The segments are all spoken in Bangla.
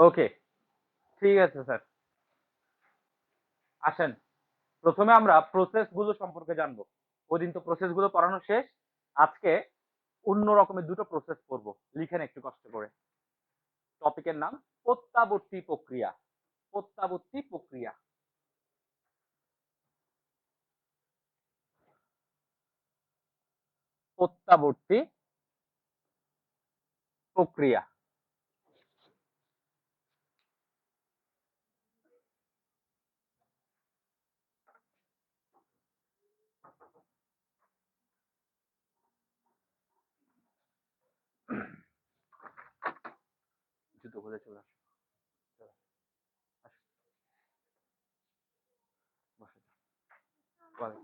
ওকে, ঠিক আছে স্যার। আসেন, প্রথমে আমরা প্রসেস গুলো সম্পর্কে জানবো। ওইদিন তো প্রসেস গুলো পড়ানো শেষ। আজকে অন্য রকমের দুটো প্রসেস পড়বো। লিখেন একটু কষ্ট করে। টপিকের নাম প্রত্যাবর্তী প্রক্রিয়া। প্রত্যাবর্তী প্রক্রিয়া। প্রত্যাবর্তী প্রক্রিয়া। জুতো খুলে চলে আসো। চলো, আসো, বসে যাও। বলেন।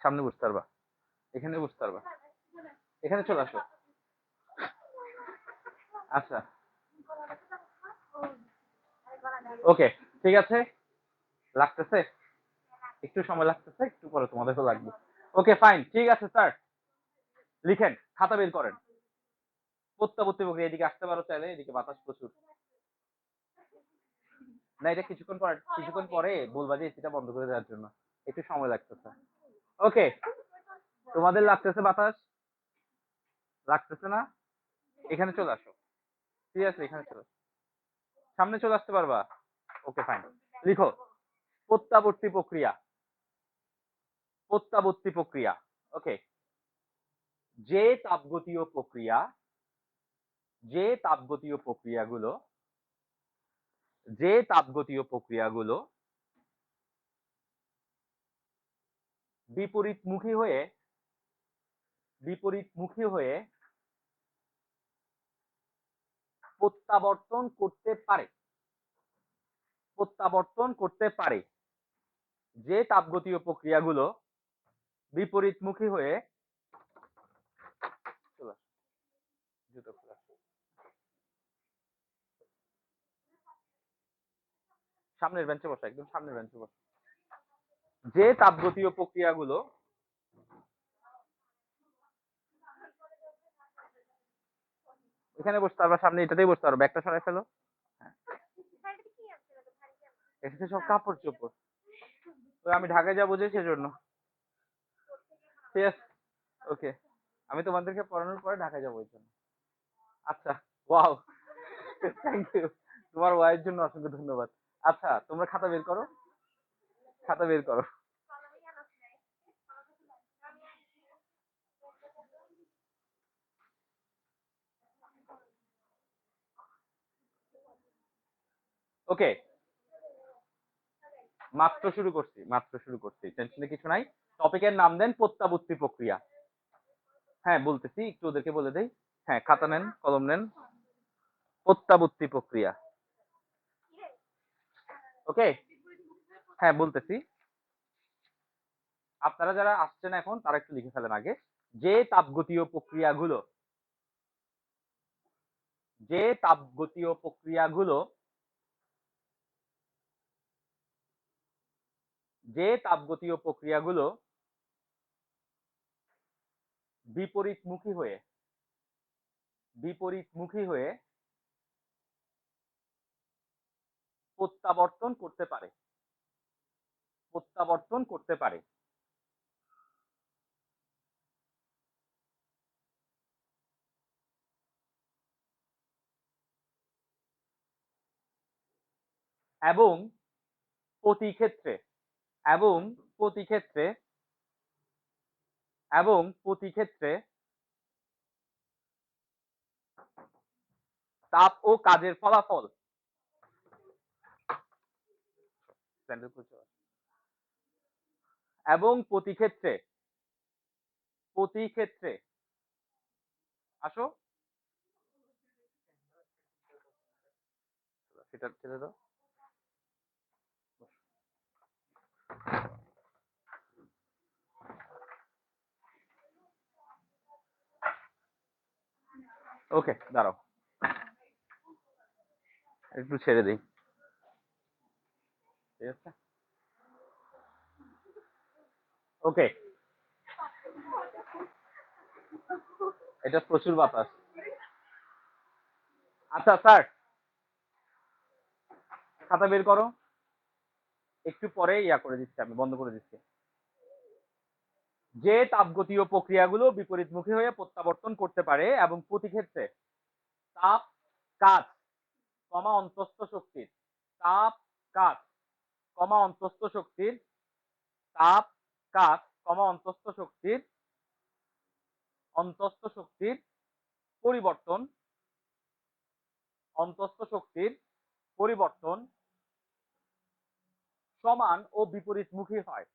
সামনে বসতে পারবা, এখানে বসতে পারবা, এখানে চলে আসো। আচ্ছা, ওকে, ঠিক আছে। লাগতেছে, একটু সময় লাগতেছে, একটু পরে তোমাদেরও লাগবে। ওকে ফাইন, ঠিক আছে স্যার। লিখেন, খাতা বের করেন। প্রত্যাবর্তী প্রক্রিয়া, এদিকে আসতে পারো চাইলে, এদিকে বাতাস প্রচুর। না, এটা কিছুক্ষণ পরে বলবা যে এসিটা বন্ধ করে দেওয়ার জন্য। একটু সময় লাগতেছে। ওকে, তোমাদের লাগতেছে বাতাস? লাগতেছে না? এখানে চলে আসো। ঠিক আছে, এখানে চলে আসো। সামনে চলে আসতে পারবা? Okay fine. লিখো, প্রত্যাবর্তী প্রক্রিয়া। প্রত্যাবর্তী প্রক্রিয়া। ওকে, যে তাপগতীয় প্রক্রিয়া, যে তাপগতীয় প্রক্রিয়াগুলো, যে তাপগতীয় প্রক্রিয়াগুলো বিপরীতমুখী হয়ে, বিপরীতমুখী হয়ে প্রত্যাবর্তন করতে পারে, প্রত্যাবর্তন করতে পারে। যে তাপগতীয় প্রক্রিয়াগুলো বিপরীতমুখী হয়ে, চলে আসো, জুতো খোলা, সামনের বেঞ্চে বসো, একদম সামনের বেঞ্চে বসো। যে তাপগতীয় প্রক্রিয়াগুলো, এখানে বসতে পারবা, সামনে এটাতেই বসতে পারো, ব্যাগটা সরাই ফেলো। হ্যাঁ, এসেছে সব কাপড় চোপড়। তো আমি ঢাকায় যাবো যে সেজন্য। ঠিক আছে, ওকে, আমি তোমাদেরকে পড়ানোর পরে ঢাকায় যাবো ওই জন্য। আচ্ছা, ওয়াও, থ্যাংক ইউ। তোমার ওয়াইয়ের জন্য অসংখ্য ধন্যবাদ। আচ্ছা, তোমরা খাতা বের করো, খাতা বের করো। ওকে, মাত্র শুরু করছি, মাত্র শুরু করছি, টেনশনে কিছু নাই। টপিকের নাম দেন প্রত্যাবর্তী প্রক্রিয়া। হ্যাঁ বলতেছি, একটু ওদেরকে বলে দেই। হ্যাঁ, খাতা নেন, কলম নেন। প্রত্যাবর্তী প্রক্রিয়া। ওকে, হ্যাঁ বলতেছি। আপনারা যারা আসছেন এখন তারা একটু লিখে ফেলেন আগে। যে তাপগতীয় প্রক্রিয়াগুলো, যে তাপগতীয় প্রক্রিয়াগুলো, যে তাপগতীয় প্রক্রিয়াগুলো বিপরীতমুখী হয়ে, বিপরীতমুখী হয়ে প্রত্যাবর্তন করতে পারে, প্রত্যাবর্তন করতে পারে। এবং প্রতি ক্ষেত্রে, এবং প্রতি ক্ষেত্রে, এবং প্রতি ক্ষেত্রে তাপ ও কাজের ফলাফল, এবং প্রতি ক্ষেত্রে, প্রতি ক্ষেত্রে, আসো, সেটা ছেড়ে দাও। ওকে, দাঁড়াও, একটু ছেড়ে দিই। ঠিক আছে, ওকে, এটা প্রচুর বাতাস। আচ্ছা স্যার, খাতা বের করো, একটু পরে ইয়া করে দিচ্ছি, আমি বন্ধ করে দিচ্ছি। যে তাপগতীয় প্রক্রিয়াগুলো বিপরীতমুখী হয়ে প্রত্যাবর্তন করতে পারে এবং প্রতি ক্ষেত্রে তাপ কাজ কমা অন্তস্থ শক্তির তাপ কাজ কমা অন্তস্থ শক্তির তাপ কাজ কমা অন্তস্থ শক্তির পরিবর্তন সমান ও বিপরীতমুখী হয়।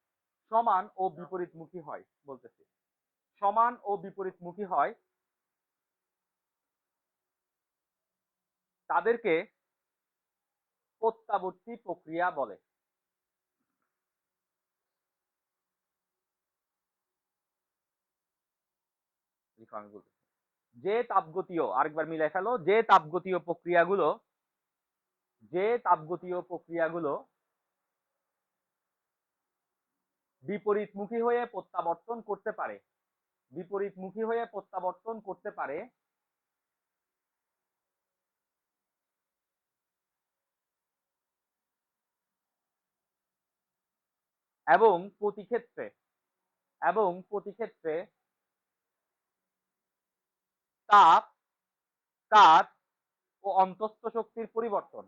সমান ও বিপরীতমুখী হয় বলতেছি, সমান ও বিপরীতমুখী হয়, তাদেরকে প্রত্যাবর্তী প্রক্রিয়া বলে। যে তাপগতীয়, আরেকবার মিলাই ফেলো, যে তাপগতীয় প্রক্রিয়াগুলো বিপরীতমুখী হয়ে প্রত্যাবর্তন করতে পারে, বিপরীতমুখী হয়ে প্রত্যাবর্তন করতে পারে এবং প্রতি ক্ষেত্রে তাপ কাজ ও অন্তস্থ শক্তির পরিবর্তন,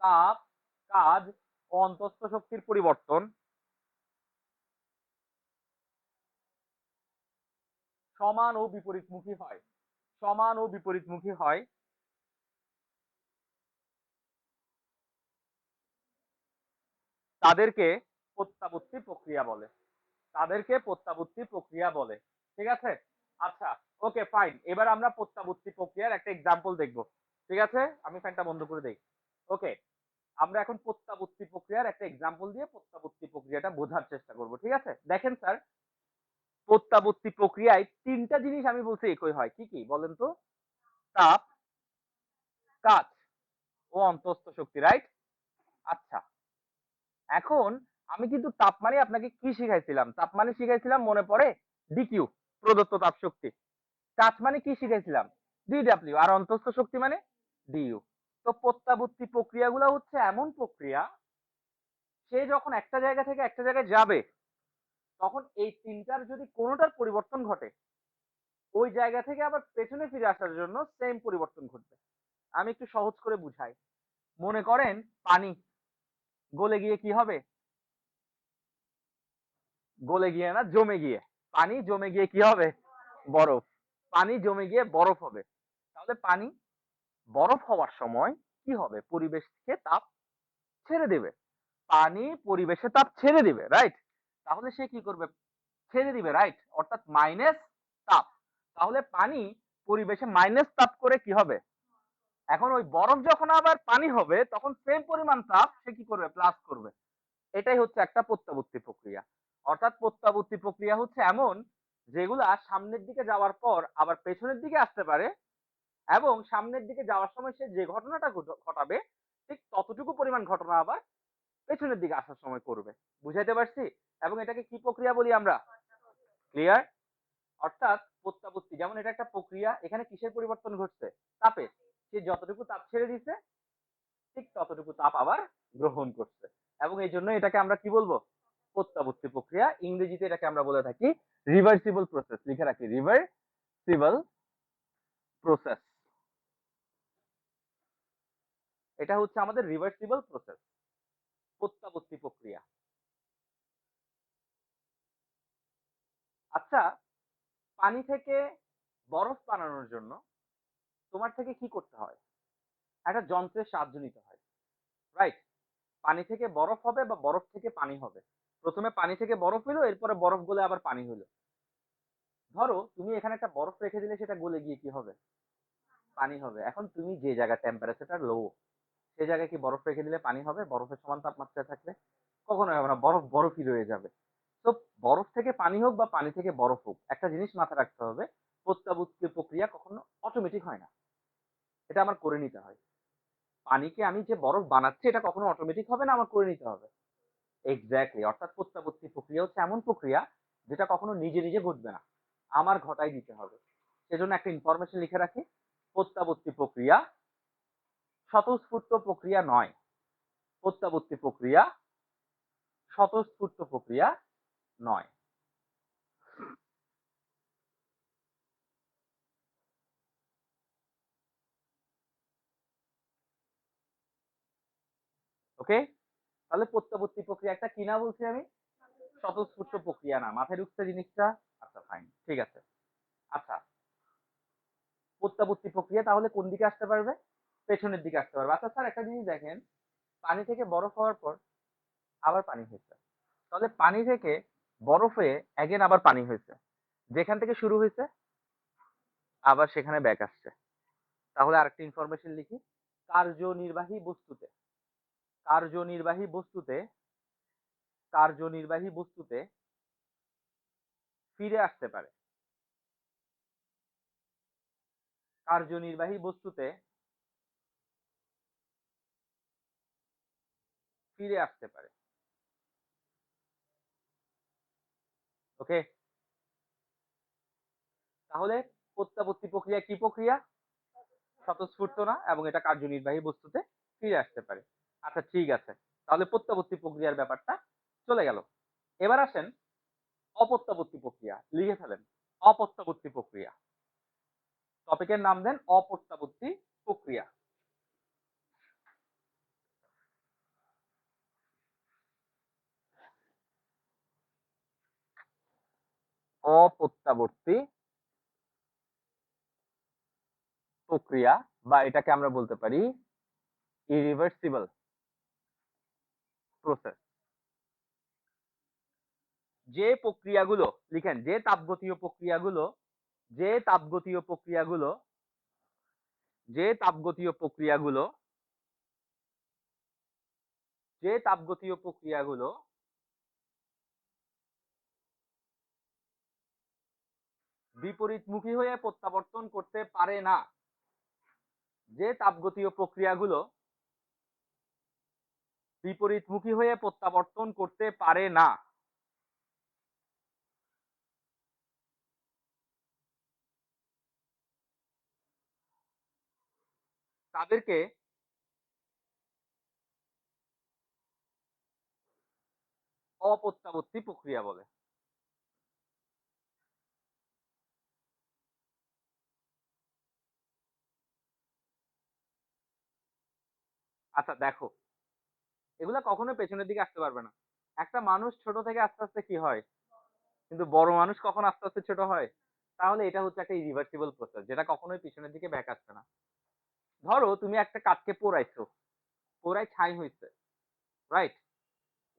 তাপ কাজ ও অন্তস্থ শক্তির পরিবর্তন সমান ও বিপরীতমুখী হয়, সমান ও বিপরীতমুখী হয়, তাদেরকে প্রত্যাবর্তী প্রক্রিয়া বলে, তাদেরকে প্রত্যাবর্তী প্রক্রিয়া বলে। ঠিক আছে? আচ্ছা, ওকে ফাইন। এবার আমরা প্রত্যাবর্তী প্রক্রিয়ার একটা এক্সাম্পল দেখব। ঠিক আছে? আমি ফ্যানটা বন্ধ করে দেই। ওকে, আমরা এখন প্রত্যাবর্তী প্রক্রিয়ার একটা এক্সাম্পল দিয়ে প্রত্যাবর্তী প্রক্রিয়াটা বোঝার চেষ্টা করব। ঠিক আছে? দেখেন স্যার, প্রত্যাবর্তী প্রক্রিয়ায় তিনটা জিনিস আমি বলছি একই হয়। কি কি বলেন তো? তাপ, কাজ ও অন্তস্থ শক্তি, রাইট? আচ্ছা, এখন আমি কিন্তু তাপ মানে আপনাকে কি শিখাইছিলাম? তাপ মানে শিখাইছিলাম, মনে পড়ে? ডিকিউ, প্রদত্ত তাপ শক্তি। কাজ মানে কি শিখাইছিলাম? ডিডব্লিউ। আর অন্তস্থ শক্তি মানে ডিইউ। তো প্রত্যাবর্তী প্রক্রিয়াগুলো হচ্ছে এমন প্রক্রিয়া, সে যখন একটা জায়গা থেকে একটা জায়গায় যাবে, তখন এই তিনটার যদি কোনোটার পরিবর্তন ঘটে, ওই জায়গা থেকে আবার পেছনে ফিরে আসার জন্য সেম পরিবর্তন ঘটবে। আমি একটু সহজ করে বুঝাই। মনে করেন পানি গলে গিয়ে কি হবে? গলে গিয়ে না, জমে গিয়ে। পানি জমে গিয়ে কি হবে? বরফ। পানি জমে গিয়ে বরফ হবে। তাহলে পানি বরফ হওয়ার সময় কি হবে? পরিবেশ থেকে তাপ ছেড়ে দেবে। পানি পরিবেশে তাপ ছেড়ে দিবে, রাইট? তাহলে সে কি করবে? ছেড়ে দিবে, রাইট? অর্থাৎ মাইনাস তাপ। তাহলে পানি পরিবেশে মাইনাস তাপ করে কি হবে? এখন ওই বরফ যখন আবার পানি হবে, তখন সেম পরিমাণ তাপ সে কি করবে? প্লাস করবে। এটাই হচ্ছে একটা প্রত্যাবর্তী প্রক্রিয়া। অর্থাৎ প্রত্যাবর্তী প্রক্রিয়া হচ্ছে এমন, যেগুলা সামনের দিকে যাওয়ার পর আবার পেছনের দিকে আসতে পারে, এবং সামনের দিকে যাওয়ার সময় সে যে ঘটনাটা ঘটাবে, ঠিক ততটুকু পরিমাণ ঘটনা আবার পেছনের দিকে আসার সময় করবে। বুঝাইতে পারছি? এবং এটাকে কি প্রক্রিয়া বলি আমরা? ক্লিয়ার? অর্থাৎ প্রত্যাবর্তী, যেমন এটা একটা প্রক্রিয়া, এখানে কিসের পরিবর্তন ঘটছে? তাপের। সে যতটুকু তাপ ছেড়ে দিছে, ঠিক ততটুকু তাপ আবার গ্রহণ করছে, এবং এই জন্য এটাকে আমরা কি বলবো? প্রত্যাবর্তী প্রক্রিয়া। ইংরেজিতে এটাকে আমরা বলে থাকি রিভার্সিবল প্রসেস। লিখে রাখি, রিভার্সিবল প্রসেস। এটা হচ্ছে আমাদের রিভার্সিবল প্রসেস, প্রত্যাবর্তী প্রক্রিয়া। আচ্ছা, পানি থেকে বরফ বানানোর জন্য তোমার থেকে কি করতে হয়? একটা যন্ত্রের সাহায্য নিতে হয়, রাইট? পানি থেকে বরফ হবে বা বরফ থেকে পানি হবে। প্রথমে পানি থেকে বরফ হইলো, এরপরে বরফ গলে আবার পানি হইলো। ধরো তুমি এখানে একটা বরফ রেখে দিলে, সেটা গলে গিয়ে কি হবে? পানি হবে। এখন তুমি যে জায়গায় টেম্পারেচারটা লো, সেই জায়গায় কি বরফ রেখে দিলে পানি হবে? বরফের সমান তাপমাত্রায় থাকলে কখনোই হবে না, বরফ বরফই রয়ে যাবে। তো বরফ থেকে পানি হোক বা পানি থেকে বরফ হোক, একটা জিনিস মাথায় রাখতে হবে, প্রত্যাবর্তী প্রক্রিয়া কখনো অটোমেটিক হয় না, এটা আমার করে নিতে হয়। পানিকে আমি যে বরফ বানাচ্ছি, এটা কখনো অটোমেটিক হবে না, আমার করে নিতে হবে। এক্স্যাক্টলি। অর্থাৎ প্রত্যাবর্তী প্রক্রিয়া হচ্ছে এমন প্রক্রিয়া, যেটা কখনো নিজে নিজে ঘটবে না, আমার ঘটাই দিতে হবে। সেজন্য একটা ইনফরমেশন লিখে রাখি, প্রত্যাবর্তী প্রক্রিয়া স্বতঃস্ফূর্ত প্রক্রিয়া নয়। প্রত্যাবর্তী প্রক্রিয়া স্বতঃস্ফূর্ত প্রক্রিয়া নয়। ওকে, তাহলে প্রত্যাবর্তী প্রক্রিয়া একটা কি না বলছি আমি, স্বতঃস্ফূর্ত প্রক্রিয়া না। মাথায় ঢুকছে জিনিসটা? আচ্ছা ফাইন, ঠিক আছে। আচ্ছা, প্রত্যাবর্তী প্রক্রিয়া তাহলে কোন দিকে আসতে পারবে? পেছনের দিকে আসতে পারবে। আচ্ছা স্যার, একটা জিনিস দেখেন, পানি থেকে বরফ হওয়ার পর আবার পানি হয়েছে, তাহলে পানি থেকে বরফ হয়ে এগেন আবার পানি হয়েছে, যেখান থেকে শুরু হয়েছে আবার সেখানে ব্যাক আসছে। তাহলে আরেকটা ইনফরমেশন লিখি, কার্যনির্বাহী বস্তুতে কার্যনির্বাহী বস্তুতে কার্যনির্বাহী বস্তুতে ফিরে আসতে পারে। কার্যনির্বাহী বস্তুতে ফিরে আসতে পারে। ওকে, তাহলে প্রত্যাবর্তী প্রক্রিয়া কি প্রক্রিয়া? স্বতঃস্ফূর্ত না, এবং এটা কার্যনির্বাহী বস্তুতে ফিরে আসতে পারে। আচ্ছা ঠিক আছে, তাহলে প্রত্যাবর্তী প্রক্রিয়ার ব্যাপারটা চলে গেল। এবার আসেন অপ্রত্যাবর্তী প্রক্রিয়া, লিখে ফেলেন অপ্রত্যাবর্তী প্রক্রিয়া। টপিকের নাম দেন অপ্রত্যাবর্তী প্রক্রিয়া। অপ্রত্যাবর্তী প্রক্রিয়া, বা এটাকে আমরা বলতে পারি ইরিভার্সিবল প্রসেস। যে প্রক্রিয়াগুলো, লিখেন যে তাপগতীয় প্রক্রিয়াগুলো যে তাপগতীয় প্রক্রিয়াগুলো যে তাপগতীয় প্রক্রিয়াগুলো যে তাপগতীয় প্রক্রিয়াগুলো বিপরীতমুখী হয়ে প্রত্যাবর্তন করতে পারে না, যে তাপগতীয় প্রক্রিয়াগুলো বিপরীতমুখী হয়ে প্রত্যাবর্তন করতে পারে না, তাদেরকে অপ্রত্যাবর্তী প্রক্রিয়া বলে। আচ্ছা দেখো, এগুলা কখনো পেছনের দিকে আসতে পারবে না। একটা মানুষ ছোট থেকে আস্তে আস্তে কি হয়, কিন্তু বড় মানুষ কখন আস্তে আস্তে ছোট হয়? তাহলে এটা হচ্ছে একটা ইরিভার্সিবল প্রসেস, যেটা কখনোই পিছনের দিকে ব্যাক আসবে না। ধরো তুমি একটা কাঠকে পোড়াইছো, পোড়াই ছাই হয়েছে, রাইট?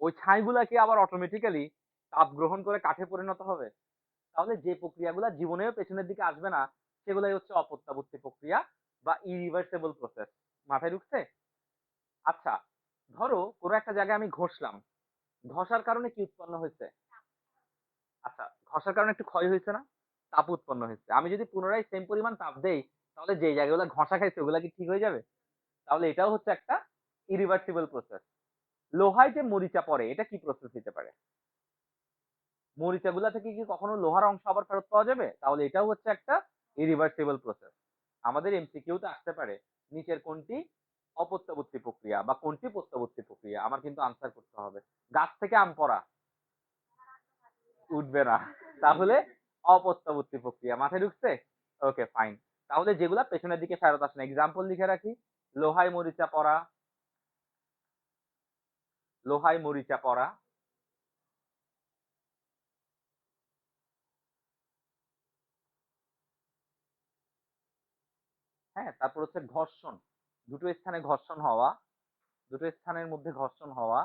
ওই ছাইগুলা কি আবার অটোমেটিক্যালি তাপ গ্রহণ করে কাঠে পরিণত হবে? তাহলে যে প্রক্রিয়াগুলা জীবনেও পেছনের দিকে আসবে না, সেগুলাই হচ্ছে অপ্রত্যাবর্তী প্রক্রিয়া বা ইরিভার্সিবল প্রসেস। মাথায় ঢুকছে? আচ্ছা, ধরো কোনো একটা জায়গায় আমি ঘষলাম, ঘষার কারণে কি উৎপন্ন হয়েছে? আচ্ছা, ঘষার কারণে একটু ক্ষয় হয়েছে না? তাপ উৎপন্ন হয়েছে। আমি যদি পুনরায় সেম পরিমাণ তাপ দেই, তাহলে যে জায়গাগুলো ঘষা খাইছে ওগুলা কি ঠিক হয়ে যাবে? তাহলে এটাও হচ্ছে একটা ইরিভার্সিবল প্রসেস। লোহায় যে মরিচা পড়ে, এটা কি প্রসেস হতে পারে? মরিচাগুলা থেকে কি কখনো লোহার অংশ আবার ফেরত পাওয়া যাবে? তাহলে এটাও হচ্ছে একটা ইরিভার্সিবল প্রসেস। আমাদের এমসিকিউতে আসতে পারে নিচের কোনটি অপ্রত্যাবর্তী প্রক্রিয়া বা কোনটি প্রত্যাবর্তী প্রক্রিয়া, আমার কিন্তু আনসার করতে হবে। গাছ থেকে আম পড়া উঠবে না, তাহলে অপ্রত্যাবর্তী প্রক্রিয়া। মাথায় ঢুকছে? Okay fine. তাহলে যেগুলা পেছনের দিকে ফেরত আসে না, এক্সাম্পল লিখে রাখি, লোহায় মরিচা পড়া, লোহায় মরিচা পড়া, হ্যাঁ, তারপর হচ্ছে ঘর্ষণ, দুটো স্থানে ঘর্ষণ হওয়া, দুটো স্থানের মধ্যে ঘর্ষণ হওয়া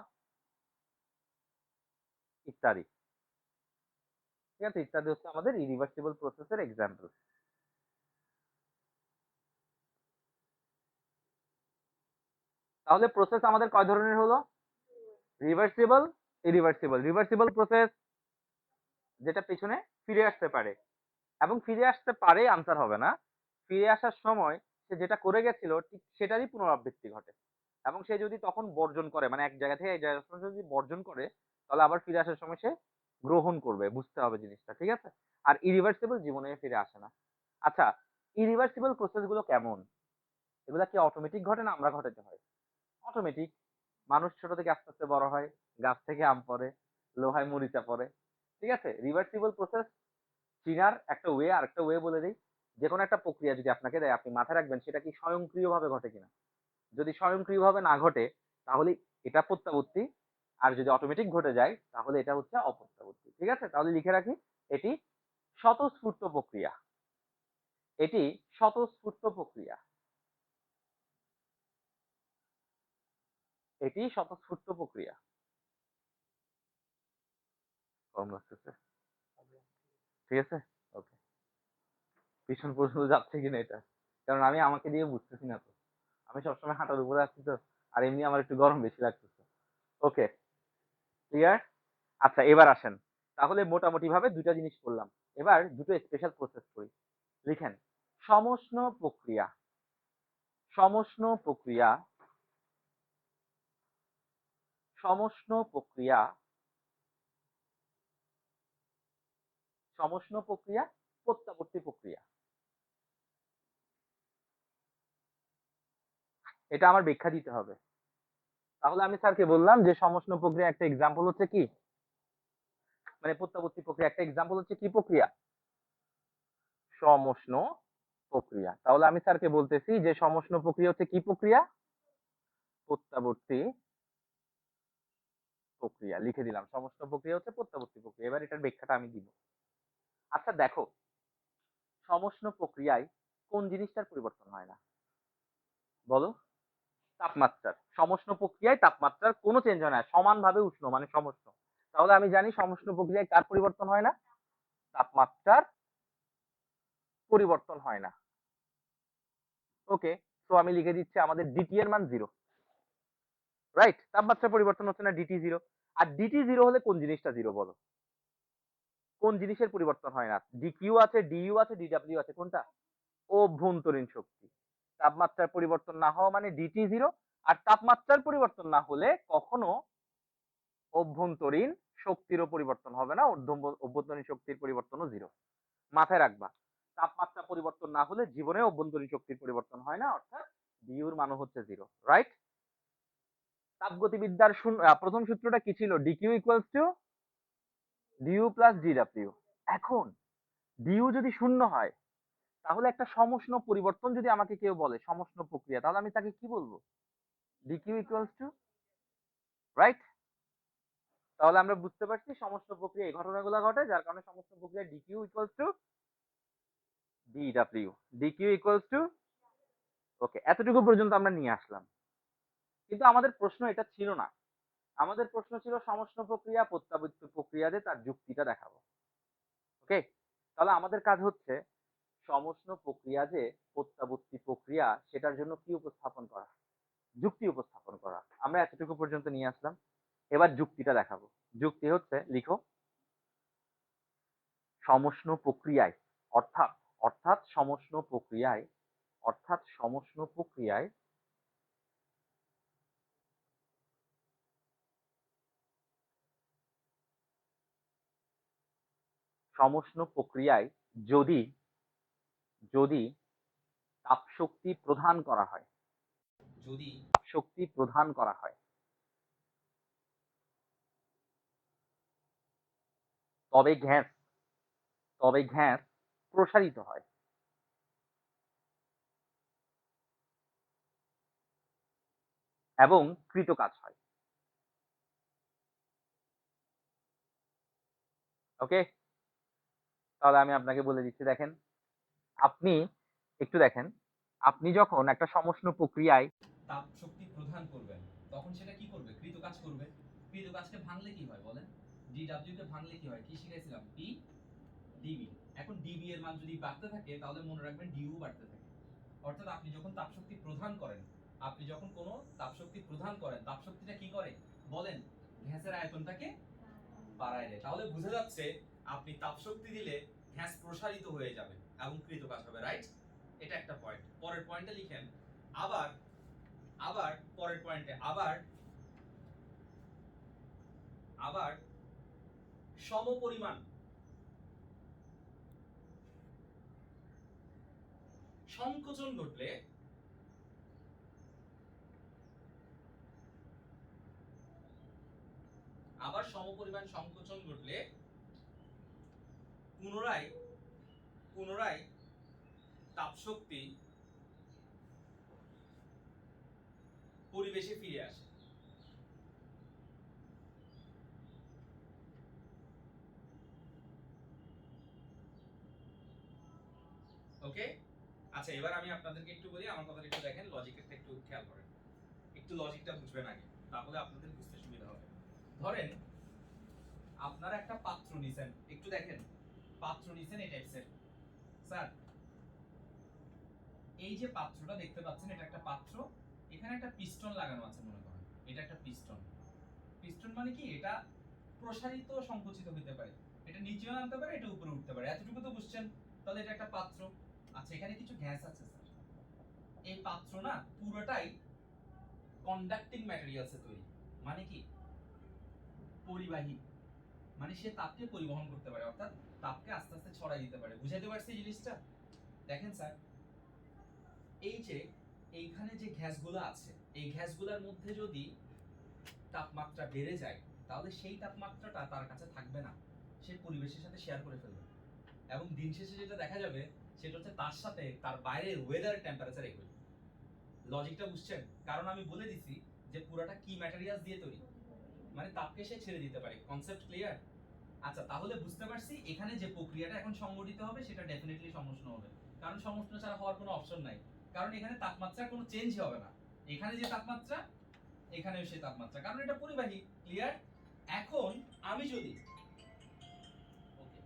ইত্যাদি। ঠিক আছে, ইত্যাদি হচ্ছে আমাদের ইরিভার্সিবল প্রসেসের এক্সাম্পল। তাহলে প্রসেস আমাদের কয় ধরনের হলো? Reversible, irreversible. রিভার্সিবল প্রসেস যেটা পেছনে ফিরে আসতে পারে, এবং ফিরে আসতে পারে আনসার হবে না, ফিরে আসার সময় সে যেটা করে গেছিল ঠিক সেটারই পুনরাবৃত্তি ঘটে, এবং সে যদি তখন বর্জন করে, মানে এক জায়গা থেকে এক জায়গায় যদি বর্জন করে, তাহলে আবার ফিরে আসার সময় সে গ্রহণ করবে, বুঝতে হবে জিনিসটা, ঠিক আছে? আর ইরিভার্সিবল জীবনে ফিরে আসে না। আচ্ছা, ইরিভার্সিবল প্রসেস গুলো কেমন? এগুলা কি অটোমেটিক ঘটে না আমরা ঘটাতে হয়? অটোমেটিক। মানুষ ছোট থেকে আস্তে আস্তে বড় হয়, গাছ থেকে আম পড়ে, লোহায় মরিচা পড়ে, ঠিক আছে? রিভার্সিবল প্রসেস চিনার একটা ওয়ে, আরেকটা ওয়ে বলে দিই। যে কোনো একটা প্রক্রিয়া যদি আপনাকে দেয়, আপনি মাথায় রাখবেন সেটা কি স্বয়ংক্রিয়ভাবে ঘটে কিনা। যদি স্বয়ংক্রিয়ভাবে না ঘটে তাহলে এটা প্রত্যাবর্তী, আর যদি অটোমেটিক ঘটে যায় তাহলে এটা হচ্ছে অপ্রত্যাবর্তী, ঠিক আছে? তাহলে লিখে রাখি, এটি স্বতঃস্ফূর্ত প্রক্রিয়া। এটি স্বতঃস্ফূর্ত প্রক্রিয়া। এটি স্বতঃস্ফূর্ত প্রক্রিয়া। গরম লাগতেছে, ঠিক আছে? ওকে। পিছন পর্যন্ত যাচ্ছে কিনা এটা, কারণ আমি আমাকে দিয়ে বুঝতেছি না তো। আমি সবসময় হাঁটার উপরে আছি তো, আর এমনি আমার একটু গরম বেশি লাগতেছে। ওকে, ক্লিয়ার? আচ্ছা, এবার আসেন। তাহলে মোটামুটি ভাবে দুইটা জিনিস করলাম। এবার দুটো স্পেশাল প্রসেস করি। লিখেন, সমষ্ণ প্রক্রিয়া। সমষ্ণ প্রক্রিয়া। সমষ্ণ প্রক্রিয়া। সমষ্ণ প্রক্রিয়া, প্রত্যাবর্তী প্রক্রিয়া। এটা আমার ব্যাখ্যা দিতে হবে। তাহলে আমি স্যারকে বললাম যে সমষ্ণ প্রক্রিয়া একটা এক্সাম্পল হচ্ছে কি, মানে প্রত্যাবর্তী প্রক্রিয়া একটা এক্সাম্পল হচ্ছে কি প্রক্রিয়া? সমষ্ণ প্রক্রিয়া। তাহলে আমি স্যারকে বলতেছি যে সমষ্ণ প্রক্রিয়া হচ্ছে কি প্রক্রিয়া? প্রত্যাবর্তী প্রক্রিয়া। লিখে দিলাম, সমষ্ণ প্রক্রিয়া হচ্ছে প্রত্যাবর্তী প্রক্রিয়া। এবার এটার ব্যাখ্যাটা আমি দিব। আচ্ছা দেখো, সমষ্ণ প্রক্রিয়ায় কোন জিনিসটার পরিবর্তন হয় না বলো? তাপমাত্রার। সমষ্ণ প্রক্রিয়ায় তাপমাত্রার কোনো চেঞ্জ হয় না, সমানভাবে উষ্ণ মানে সমষ্ণ। তাহলে আমি জানি সমষ্ণ প্রক্রিয়ায় কার পরিবর্তন হয় না? তাপমাত্রার পরিবর্তন হয় না। ওকে, তো আমি লিখে দিচ্ছি আমাদের ডিটি এর মান 0। রাইট, তাপমাত্রা পরিবর্তন হচ্ছে না, ডিটি 0। আর ডিটি 0 হলে কোন জিনিসটা 0 বলো? কোন জিনিসের পরিবর্তন হয় না? ডিকিউ আছে, ডিইউ আছে, ডিডব্লিউ আছে, কোনটা? অভ্যন্তরীণ শক্তি। তাপমাত্রার পরিবর্তন না হওয়া মানে ডিটি 0। আর তাপমাত্রার পরিবর্তন না হলে কখনো অভ্যন্তরীণ শক্তিরও পরিবর্তন হবে না, অভ্যন্তরীণ শক্তির পরিবর্তনও 0। মাথায় রাখবা, তাপমাত্রা পরিবর্তন না হলে জীবনে অভ্যন্তরীণ শক্তির পরিবর্তন হয় না, অর্থাৎ ডিউর মানও হচ্ছে 0। রাইট? তাপগতিবিদ্যার প্রথম সূত্রটা কি ছিল? DQ equals to dU plus ডিডব্লিউ। এখন ডিউ যদি শূন্য হয় তাহলে একটা সমষ্ণ পরিবর্তন যদি আমাকে কেউ বলে সমষ্ণ প্রক্রিয়া, তাহলে আমি তাকে কি বলবো? DQ equals two, right? তাহলে আমরা বুঝতে পারছি সমষ্ণ প্রক্রিয়া এই ঘটনাগুলো ঘটে, যার কারণে সমষ্ণ প্রক্রিয়া ডিকিউ ইকুয়ালস টু ডিডব্লিউ। ডিকিউ ইকুয়ালস টু, ওকে, এতটুকু পর্যন্ত আমরা নিয়ে আসলাম। কিন্তু আমাদের প্রশ্ন এটা ছিল না। আমাদের প্রশ্ন ছিল সমষ্ণ প্রক্রিয়া, প্রত্যাবর্তী প্রক্রিয়া, যে তার যুক্তিটা দেখাবো। ওকে, তাহলে আমাদের কাজ হচ্ছে সমষ্ণ প্রক্রিয়া যে প্রত্যাবর্তী প্রক্রিয়া সেটার জন্য কি উপস্থাপন করা, যুক্তি উপস্থাপন করা। আমরা এতটুকু পর্যন্ত নিয়ে আসলাম। এবার যুক্তিটা দেখাবো। যুক্তি হচ্ছে, লিখো, সমষ্ণ প্রক্রিয়ায়, অর্থাৎ অর্থাৎ সমষ্ণ প্রক্রিয়ায়, অর্থাৎ সমষ্ণ প্রক্রিয়ায় সমষ্ণ প্রক্রিয়ায় যদি যদি তাপশক্তি প্রদান করা হয়, যদি শক্তি প্রদান করা হয়, তবে গ্যাস তবে গ্যাস প্রসারিত হয় এবং কৃতকাজ হয়। ওকে, তাহলে আমি আপনাকে বলে দিচ্ছি, দেখেন, আপনি একটু দেখেন, আপনি যখন একটা সমষ্ণ প্রক্রিয়ায় তাপ শক্তি প্রদান করবেন তখন সেটা কি করবে? কৃতকাজ করবে। কৃতকাজকে ভাঙলে কি হয় বলেন? ডিডব্লিউ কে ভাঙলে কি হয়? কি শিখাইছিলাম? P D B. এখন ডিবি এর মান যদি বাড়তে থাকে তাহলে মনে রাখবেন ডিউ বাড়তে থাকে। অর্থাৎ আপনি যখন তাপশক্তি প্রদান করেন, আপনি যখন কোনো তাপশক্তি প্রদান করেন, তাপশক্তিটা কি করে বলেন? গ্যাসের আয়তনটাকে বাড়ায় দেয়। তাহলে বোঝা যাচ্ছে আপনি তাপশক্তি দিলে গ্যাস প্রসারিত হয়ে যাবে এবং কৃতকাজ হবে। রাইট? এটা একটা পয়েন্ট। পরের পয়েন্টে লিখেন, আবার আবার পরের পয়েন্টে আবার আবার সমপরিমাণ সংকোচন ঘটলে আবার সমপরিমাণ সংকোচন ঘটলে পুনরায় পুনরায় তাপশক্তি পরিবেশে ফিরে আসে। ওকে, আচ্ছা এবার আমি আপনাদেরকে একটু বলি, আমার কথাটা একটু দেখেন, লজিকটা একটু খেয়াল করেন, একটু লজিকটা বুঝবেন আগে, তাহলে আপনাদের বুঝতে সুবিধা হবে। ধরেন আপনারা একটা পাত্র নিছেন, একটু দেখেন পাত্র নিছেন এই টাইপসের। স্যার এই যে পাত্রটা দেখতে পাচ্ছেন, এটা একটা পাত্র, এখানে একটা পিস্টন লাগানো আছে মনে করেন, এটা একটা পিস্টন। পিস্টন মানে কি, এটা প্রসারিত সংকুচিত হতে পারে, এটা নিচেও নামতে পারে, এটা উপরে উঠতে পারে, এতটুকু তো বুঝছেন। তাহলে এটা একটা পাত্র। আচ্ছা এখানে কিছু গ্যাস আছে স্যার, এই পাত্র না পুরোটাই কন্ডাক্টিং ম্যাটেরিয়ালসে তৈরি, মানে কি পরিবাহী, মানে সে তাপকে পরিবহন করতে পারে, অর্থাৎ তাপকে আস্তে আস্তে ছড়াই দিতে পারে। বুঝাইতে পারছি এই জিনিসটা? দেখেন স্যার, এই যে এইখানে যে গ্যাসগুলো আছে, এই গ্যাসগুলোর মধ্যে যদি তাপমাত্রা বেড়ে যায়, তাহলে সেই তাপমাত্রাটা তার কাছে থাকবে না, সে পরিবেশের সাথে শেয়ার করে ফেলবে, এবং দিন শেষে যেটা দেখা যাবে সেটা হচ্ছে তার সাথে তার বাইরের ওয়েদার টেম্পারেচার একই। লজিকটা বুঝছেন? কারণ আমি বলে দিছি যে পুরোটা কি ম্যাটেরিয়ালস দিয়ে তৈরি, মানে তাপকে সে ছেড়ে দিতে পারে। Concept clear? আচ্ছা তাহলে বুঝতে পারছি এখানে যে প্রক্রিয়াটা এখন সংঘটিত হবে সেটা ডেফিনেটলি সমুষ্ণ হবে, কারণ সমুষ্ণ ছাড়া হওয়ার কোনো অপশন নাই, কারণ এখানে তাপমাত্রার কোনো চেঞ্জ হবে না, এখানে যে তাপমাত্রা এখানেও সেই তাপমাত্রা, কারণ এটা পরিবাহী। ক্লিয়ার? এখন আমি যদি ওকে,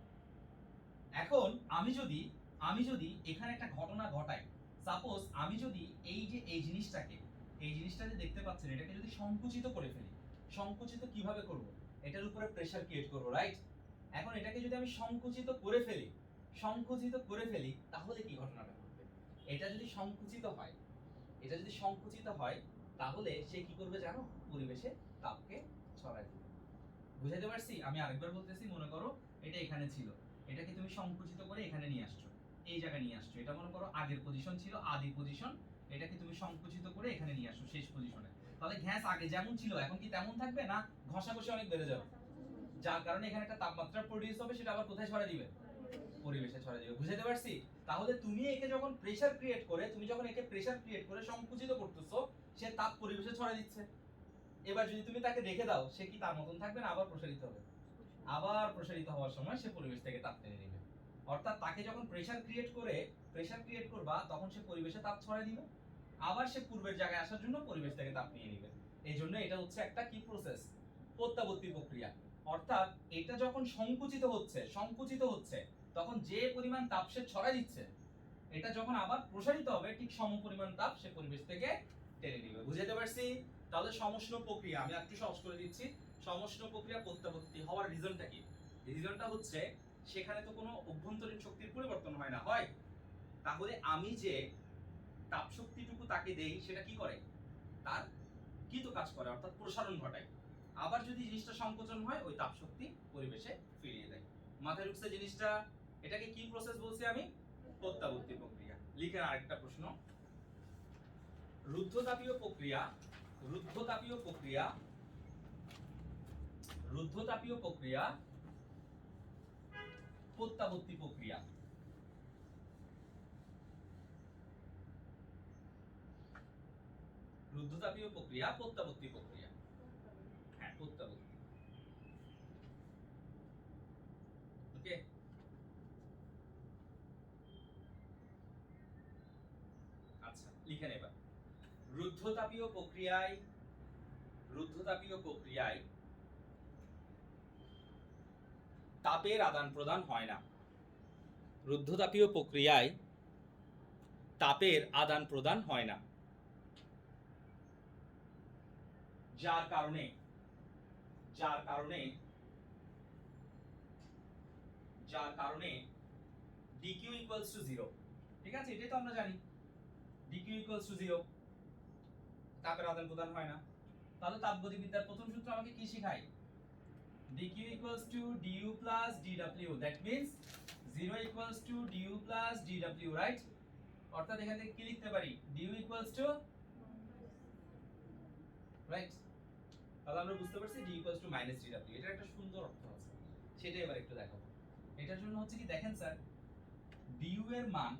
এখন আমি যদি এখানে একটা ঘটনা ঘটাই, সাপোজ আমি যদি এই যে এই জিনিসটাকে, এই জিনিসটা যে দেখতে পাচ্ছেন, এটাকে যদি সংকুচিত করে ফেলি, সংকুচিত কিভাবে করব, এটার উপরে প্রেসার ক্রিয়েট করব, রাইট? এখন এটাকে যদি আমি সংকুচিত করে ফেলি, সংকুচিত করে ফেলি, তাহলে কি ঘটনাটা ঘটবে? এটা যদি সংকুচিত হয়, এটা যদি সংকুচিত হয়, তাহলে সে কি করবে জানো? পরিবেশে তাপকে ছড়ায় দিবে। বুঝাইতে পারছি? আমি আরেকবার বলতেছি, মনে করো এটা এখানে ছিল, এটাকে তুমি সংকুচিত করে এখানে নিয়ে আসছো, এই জায়গায় নিয়ে আসছো, এটা মনে করো আগের পজিশন ছিল, আদি পজিশন, এটাকে তুমি সংকুচিত করে এখানে নিয়ে আসছো শেষ পজিশনে, তাহলে গ্যাস আগে যেমন ছিল এখন কি তেমন থাকবে না? ঘষাঘষি অনেক বেড়ে যাবে, যার কারণে এখানে একটা তাপমাত্রা প্রডিউস হবে, সেটা আবার কোথায় ছড়া দিবে? পরিবেশে ছড়া দিবে। বুঝাইতে পারছি? তাহলে তুমি একে যখন প্রেসার ক্রিয়েট করে, তুমি যখন একে প্রেসার ক্রিয়েট করে সংকুচিত করতেছো, সে তাপ পরিবেশে ছড়া দিচ্ছে। এবার যদি তুমি তাকে রেখে দাও, সে কি তার মতন থাকবে না আবার প্রসারিত হবে? আবার প্রসারিত হওয়ার সময় সে পরিবেশ থেকে তাপ টেনে নেবে। অর্থাৎ তাকে যখন প্রেসার ক্রিয়েট করবা, তখন সে পরিবেশে তাপ ছড়ায় দিবে, আবার সে পূর্বের জায়গায় আসার জন্য পরিবেশ থেকে তাপ নিয়ে নেবে। এই জন্য এটা হচ্ছে একটা কি প্রসেস? প্রত্যাবর্তী প্রক্রিয়া। অর্থাৎ এটা যখন সংকুচিত হচ্ছে তখন যে পরিমাণ তাপ সে ছড়ায় দিচ্ছে, এটা যখন আবার প্রসারিত হবে, ঠিক সমপরিমাণ তাপ সে পরিবেশ থেকে টেনে নেবে। বুঝাতে পারছি? তাহলে সমষ্ণ প্রক্রিয়া আমি একটু সহজ করে দিচ্ছি। সমষ্ণ প্রক্রিয়া প্রত্যাবর্তী হওয়ার রিজনটা কি? রিজনটা হচ্ছে সেখানে তো কোনো অভ্যন্তরীণ শক্তির পরিবর্তন হয় না, হয়? তাহলে আমি যে তাপ শক্তিটুকু তাকে দেই, সেটা কি করে? তার কৃত কাজ করে, অর্থাৎ প্রসারণ ঘটায়। আবার যদি জিনিসটা সংকোচন হয়, ওই তাপ শক্তি পরিবেশে ফিরিয়ে দেয়। মাথায় ঢুকছে জিনিসটা? এটাকে কি প্রসেস বলছি আমি? প্রত্যাবর্তী প্রক্রিয়া। লিখেন আরেকটা প্রশ্ন। রুদ্ধতাপীয় প্রক্রিয়া রুদ্ধতাপীয় প্রক্রিয়া রুদ্ধতাপীয় প্রক্রিয়া প্রত্যাবর্তী প্রক্রিয়া। রুদ্ধতাপীয় প্রক্রিয়া প্রত্যাবর্তী প্রক্রিয়া। হ্যাঁ, প্রত্যাবর্তী। ওকে, আচ্ছা লিখেন এবার। রুদ্ধতাপীয় প্রক্রিয়ায় তাপের আদান প্রদান হয় না। রুদ্ধতাপীয় প্রক্রিয়ায় তাপের আদান প্রদান হয় না, যার কারণে dq equals to 0। ঠিক আছে, এটাই তো আমরা জানি, dq equals to 0, তাপের আদান প্রদান হয় না। তাহলে তাপগতিবিদ্যার প্রথম সূত্র আমাকে কি শেখায়? dq equals to du plus dw, that means 0 equals to du plus dw, right? অর্থাৎ এখান থেকে কি লিখতে পারি, du equals to, রাইট? তাহলে আমরা বুঝতে পারছি d equals to minus dw, এটার একটা সুন্দর অর্থ আছে, সেটা এবার একটু দেখাবো। এটার জন্য হচ্ছে কি দেখেন স্যার, du এর মান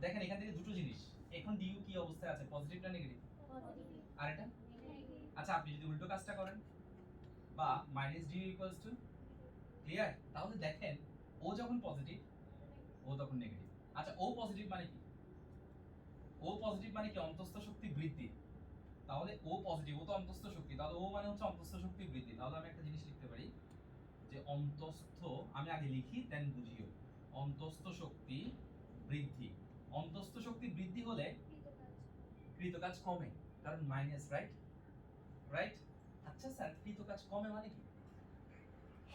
দেখেন এখান থেকে দুটো জিনিস, এখন du কি অবস্থায় আছে, পজিটিভ না নেগেটিভ? আর এটা, আচ্ছা আপনি যদি উল্টো কাজটা করেন বা minus du equals to, clear? তাহলে দেখেন ও যখন পজিটিভ ও তখন নেগেটিভ। আচ্ছা ও পজিটিভ মানে কি, ও পজিটিভ মানে কি অন্তঃস্থ শক্তি বৃদ্ধি, তাহলে ও পজিটিভ, ও তো অন্তঃস্থ শক্তি, তাহলে ও মানে হচ্ছে অন্তঃস্থ শক্তি বৃদ্ধি। তাহলে আমি একটা জিনিস লিখতে পারি যে অন্তঃস্থ, আমি আগে লিখি দেন বুঝিও, অন্তঃস্থ শক্তি বৃদ্ধি। অন্তঃস্থ শক্তি বৃদ্ধি হলে কৃত কাজ কমে, কারণ মাইনাস, রাইট? রাইট? আচ্ছা স্যার কৃত কাজ কমে মানে কি,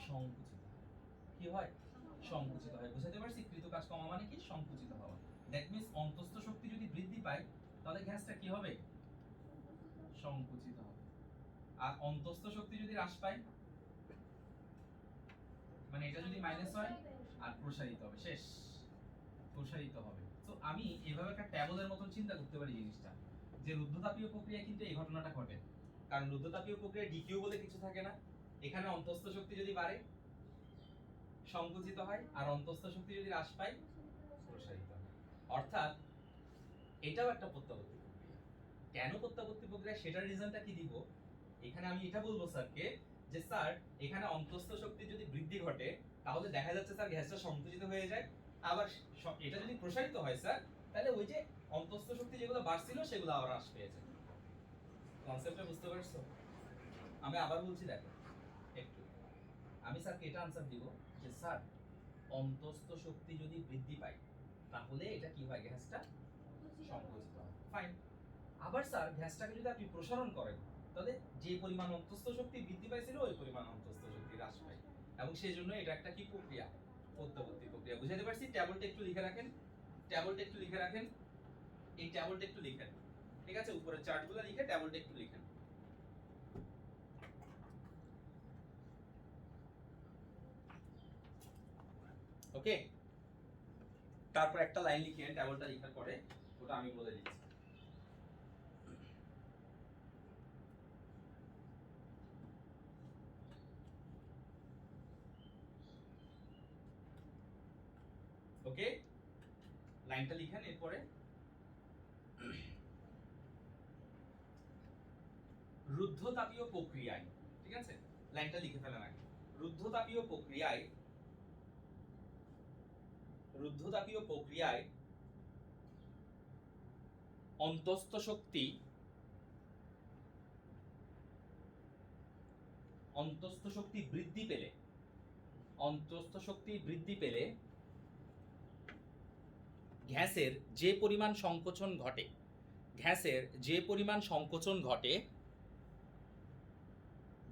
সংকুচিত হয়। কি হয়, সংকুচিত হয়। বুঝাতে পারছি কৃত কাজ কমা মানে কি, সংকুচিত হওয়া। দ্যাট মিন্স অন্তঃস্থ শক্তি যদি বৃদ্ধি পায় তাহলে গ্যাসটা কি হবে, সংকুচিত হবে। আর অন্তঃস্থ শক্তি যদি হ্রাস পায়, মানে এটা যদি মাইনাস হয় আর প্রসারিত হবে, শেষ, প্রসারিত হবে। তো আমি এভাবে একটা ট্যাবলের মতন চিন্তা করতে পারি জিনিসটা, যে রুদ্ধতাপীয় প্রক্রিয়া কিন্তু এই ঘটনাটা ঘটে, কারণ রুদ্ধতাপীয় প্রক্রিয়ায় ডিকিউ বলে কিছু থাকে না। এখানে অন্তঃস্থ শক্তি যদি বাড়ে সংকুচিত হয়, আর অন্তঃস্থ শক্তি যদি হ্রাস পায় প্রসারিত হয়। অর্থাৎ এটাও একটা প্রত্যাবর্তী প্রক্রিয়া। কেন প্রত্যাবর্তী প্রক্রিয়া সেটার রিজনটা কি দিব, এখানে আমি এটা বলবো স্যারকে যে স্যার এখানে অন্তঃস্থ শক্তি যদি বৃদ্ধি ঘটে তাহলে দেখা যাচ্ছে স্যার গ্যাসটা সংকুচিত হয়ে যায়, আবার এটা যদি প্রসারিত হয় স্যার তাহলে ওই যে অন্তঃস্থ শক্তি যেগুলো বাড়ছিল সেগুলো আবার হ্রাস পেয়েছে। কনসেপ্টটা বুঝতে পারছো? আমি আবার বলছি দেখো একটু, আমি স্যারকে এটা আনসার দিব যে স্যার অন্তঃস্থ শক্তি যদি বৃদ্ধি পায় তাহলে এটা কি হয়, গ্যাসটা সংকুচিত হয়, ফাইন। আবার স্যার গ্যাসটাকে যদি আপনি প্রসারণ করেন তাহলে যে পরিমাণ অন্তঃস্থ শক্তি বৃদ্ধি পাইছিল ওই পরিমাণ অন্তঃস্থ শক্তি হ্রাস পায়, এবং সেই জন্য এটা একটা কি প্রক্রিয়া, প্রত্যাবর্তী প্রক্রিয়া। বুঝাতে পারছি? ট্যাবলটা একটু লিখে রাখেন, ট্যাবলটা একটু লিখে রাখেন, এই ট্যাবলটা একটু লিখেন, ঠিক আছে? উপরে চার্টগুলো লিখে ট্যাবলটা একটু লিখেন। ওকে, তারপর একটা লাইন লিখেন ট্যাবলটা লেখার পরে, ওটা আমি বলে দিচ্ছি। ওকে, লাইনটা লিখেন, এরপরে রুদ্ধতাপীয় প্রক্রিয়ায়, ঠিক আছে? লাইনটা লিখে ফেলেন আগে। রুদ্ধতাপীয় প্রক্রিয়ায়, রুদ্ধতাপীয় প্রক্রিয়ায় অন্তঃস্থ শক্তি, অন্তঃস্থ শক্তি বৃদ্ধি পেলে, অন্তঃস্থ শক্তি বৃদ্ধি পেলে গ্যাসের যে পরিমাণ সংকোচন ঘটে, গ্যাসের যে পরিমাণ সংকোচন ঘটে,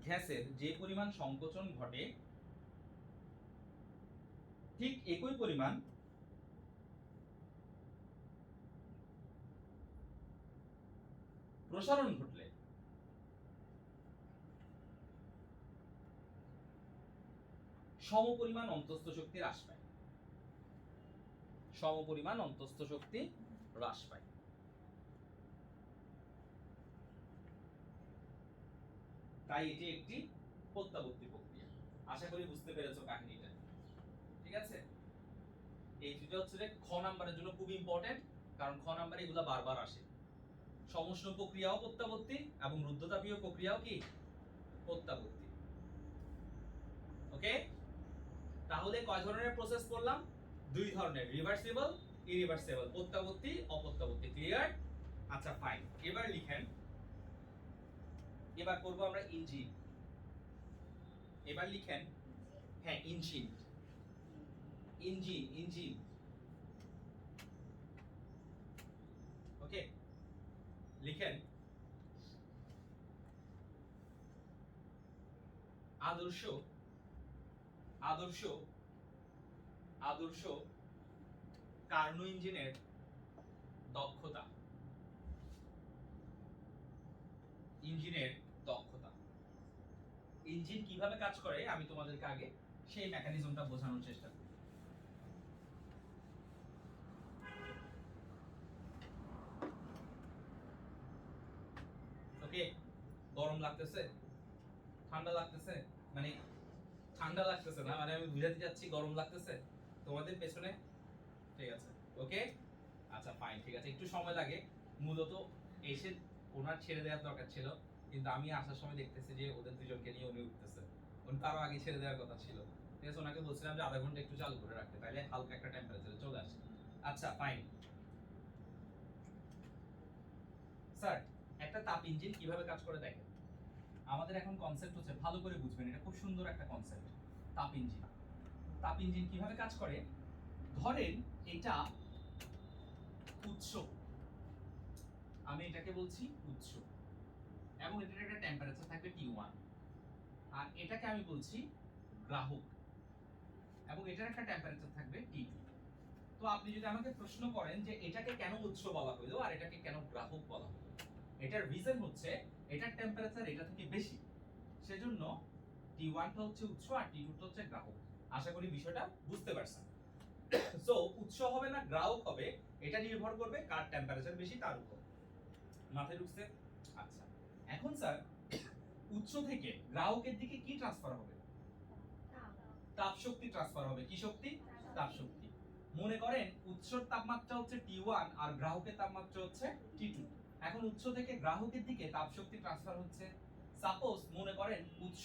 গ্যাসের যে পরিমাণ সংকোচন ঘটে ঠিক একই পরিমাণ প্রসারণ ঘটলে সমপরিমাণ অন্তঃস্থ শক্তি হ্রাস পায়, সমপরিমাণ অন্তঃস্থ শক্তি হ্রাস পায়। তাই এটি একটি প্রত্যাবর্তী প্রক্রিয়া। আশা করি বুঝতে পেরেছো কাহিনীটা, ঠিক আছে? এই দুটো হচ্ছে যে খ নাম্বারের জন্য খুব ইম্পর্টেন্ট, কারণ খ নাম্বারে এগুলো বারবার আসে। সমুষ্ণ প্রক্রিয়াও প্রত্যাবর্তী এবং রুদ্ধতাপীয় প্রক্রিয়াও কি প্রত্যাবর্তী। ওকে, তাহলে কয় ধরনের প্রসেস করলাম, দুই ধরনের, রিভার্সিবল, ইরিভার্সিবল, প্রত্যাবর্তী, অপ্রত্যাবর্তী, ক্লিয়ার? আচ্ছা ফাইন, এবার লিখেন, এবার করব আমরা ইঞ্জিন। এবার লিখেন, হ্যাঁ ইঞ্জিন, ইঞ্জিন, ইঞ্জিন। ওকে, লিখেন আদর্শ, আদর্শ, আদর্শ কার্নো ইঞ্জিনের দক্ষতা, ইঞ্জিনের দক্ষতা। ইঞ্জিন কিভাবে কাজ করে আমি তোমাদেরকে আগে সেই মেকানিজমটা বোঝানোর চেষ্টা করি। ওকে, গরম লাগতেছে, ঠান্ডা লাগতেছে, মানে ঠান্ডা লাগতেছে না, মানে আমি বুঝাতে চাচ্ছি গরম লাগতেছে তোমাদের পেছনে, ঠিক আছে? ওকে, আচ্ছা ফাইন, ঠিক আছে, একটু সময় লাগে। মূলত এসে ওনার ছেড়ে দেওয়ার দরকার ছিল, কিন্তু আমি আসার সময় দেখতেছি যে ওদের দুজনকে নিয়ে উনি উঠতেছে, উনি তারও আগে ছেড়ে দেওয়ার কথা ছিল। ঠিক আছে, ওনাকে বলছিলাম যে আধা ঘন্টা একটু চালু করে রাখতে, তাইলে হালকা একটা টেম্পারেচারে চলে আসে। আচ্ছা ফাইন স্যার, একটা তাপ ইঞ্জিন কিভাবে কাজ করে দেখেন। আমাদের এখন কনসেপ্ট হচ্ছে, ভালো করে বুঝবেন, এটা খুব সুন্দর একটা কনসেপ্ট। তাপ ইঞ্জিন, তাপ ইঞ্জিন কিভাবে কাজ করে, ধরেন এটা উৎস, আমি এটাকে বলছি উৎস, এবং এটার একটা টেম্পারেচার থাকবে T1, আর এটাকে আমি বলছি গ্রাহক, এবং এটার একটা টেম্পারেচার থাকবে T2। তো আপনি যদি আমাকে প্রশ্ন করেন যে এটাকে কেন উৎস বলা হলো আর এটাকে কেন গ্রাহক বলা হলো, এটার রিজন হচ্ছে এটার টেম্পারেচার এটা থেকে বেশি, সেজন্য T1 টা হচ্ছে উৎস আর T2 টা হচ্ছে গ্রাহক। আশা করি বিষয়টা বুঝতে পারছেন। সো উৎস হবে না গ্রাহক হবে, এটা নির্ভর করবে কার টেম্পারেচার বেশি তার উপর। মাথায় ঢুকছে? আচ্ছা, এখন স্যার উৎস থেকে গ্রাহকের দিকে কি ট্রান্সফার হবে? তাপ শক্তি ট্রান্সফার হবে। কি শক্তি? তাপ শক্তি। মনে করেন উৎসর তাপমাত্রা হচ্ছে T1 আর গ্রাহকের তাপমাত্রা হচ্ছে T2। এখন উৎস থেকে গ্রাহকের দিকে তাপ শক্তি ট্রান্সফার হচ্ছে। সাপোজ মনে করেন উৎস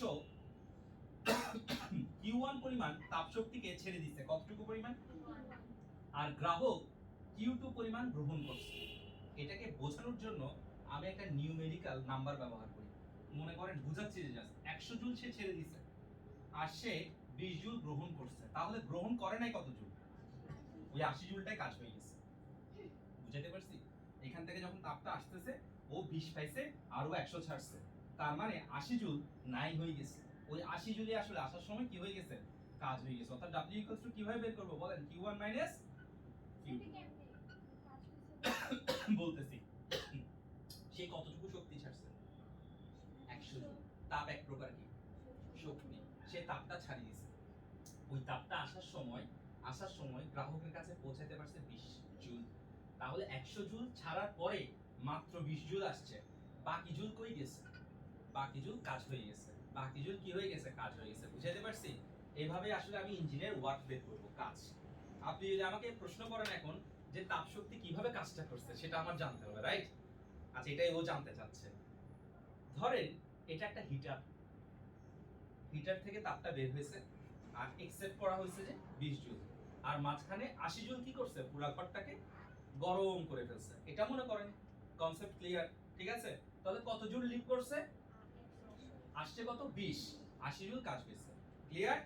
Q1 পরিমাণ তাপ শক্তিকে ছেড়ে দিচ্ছে, কতটুকু পরিমাণ? আর গ্রাহক Q2 পরিমাণ গ্রহণ করছে। এটাকে বোঝানোর জন্য আমি একটা নিউমেরিক্যাল নাম্বার ব্যবহার করি। মনে করেন বুঝাচ্ছি যে জাস্ট 100 জুল সে ছেড়ে দিছে আর সে 20 জুল গ্রহণ করছে, তাহলে গ্রহণ করে নাই কত জুল? ওই 80 জুলটাই কাজ হয়ে গেছে। বুঝাতে পারছি? এখান থেকে যখন তাপটা আসতেছে ও 20 পাইছে আর ও 100 ছাড়ছে, তার মানে 80 জুল নাই হয়ে গেছে। ওই 80 জুলে আসলে আসার সময় কি হয়ে গেছে? কাজ হয়ে গেছে। অর্থাৎ W ইকুয়ালস টু কিভাবে বের করব বলেন? Q1 মাইনাস Q2 বলতেছি। সে কতটুকু শক্তি ছাড়ছে? 100 জুল। তাপ এক প্রকার কি শক্তি, সে তাপটা ছাড়িয়ে দিয়েছে। ওই তাপটা আসার সময় গ্রাহকের কাছে পৌঁছাতে পারছে 20 জুল। তাহলে 100 জুল ছাড়ার পরে মাত্র 20 জুল আসছে, বাকি জুল কই গেছে? বাকি জুল কাজ হয়ে গেছে। বাকি জুল কি হয়ে গেছে? কাজ হয়ে গেছে। বুঝাতে পারছি? এইভাবে আসলে আমি ইঞ্জিনের ওয়ার্ক বের করব, কাজ। আপনি যদি আমাকে প্রশ্ন করেন এখন যে তাপ শক্তি কিভাবে কাজটা করছে, সেটা আমার জানতে হবে, রাইট? আচ্ছা, এটাই ও জানতে চাচ্ছে। ধরেন এটা একটা হিটার, হিটার থেকে তাপটা বের হয়েছে আর এক্সেপ্ট করা হয়েছে যে 20 জুল, আর মাঝখানে 80 জুল কি করছে? পুরো ঘরটাকে গরম করে ফেলছে। এটা মনে করেন কনসেপ্ট ক্লিয়ার, ঠিক আছে? তাহলে কত জুল লিভ করছে? আসছে কত? 20। 80 জুল কাজ হয়েছে। ক্লিয়ার?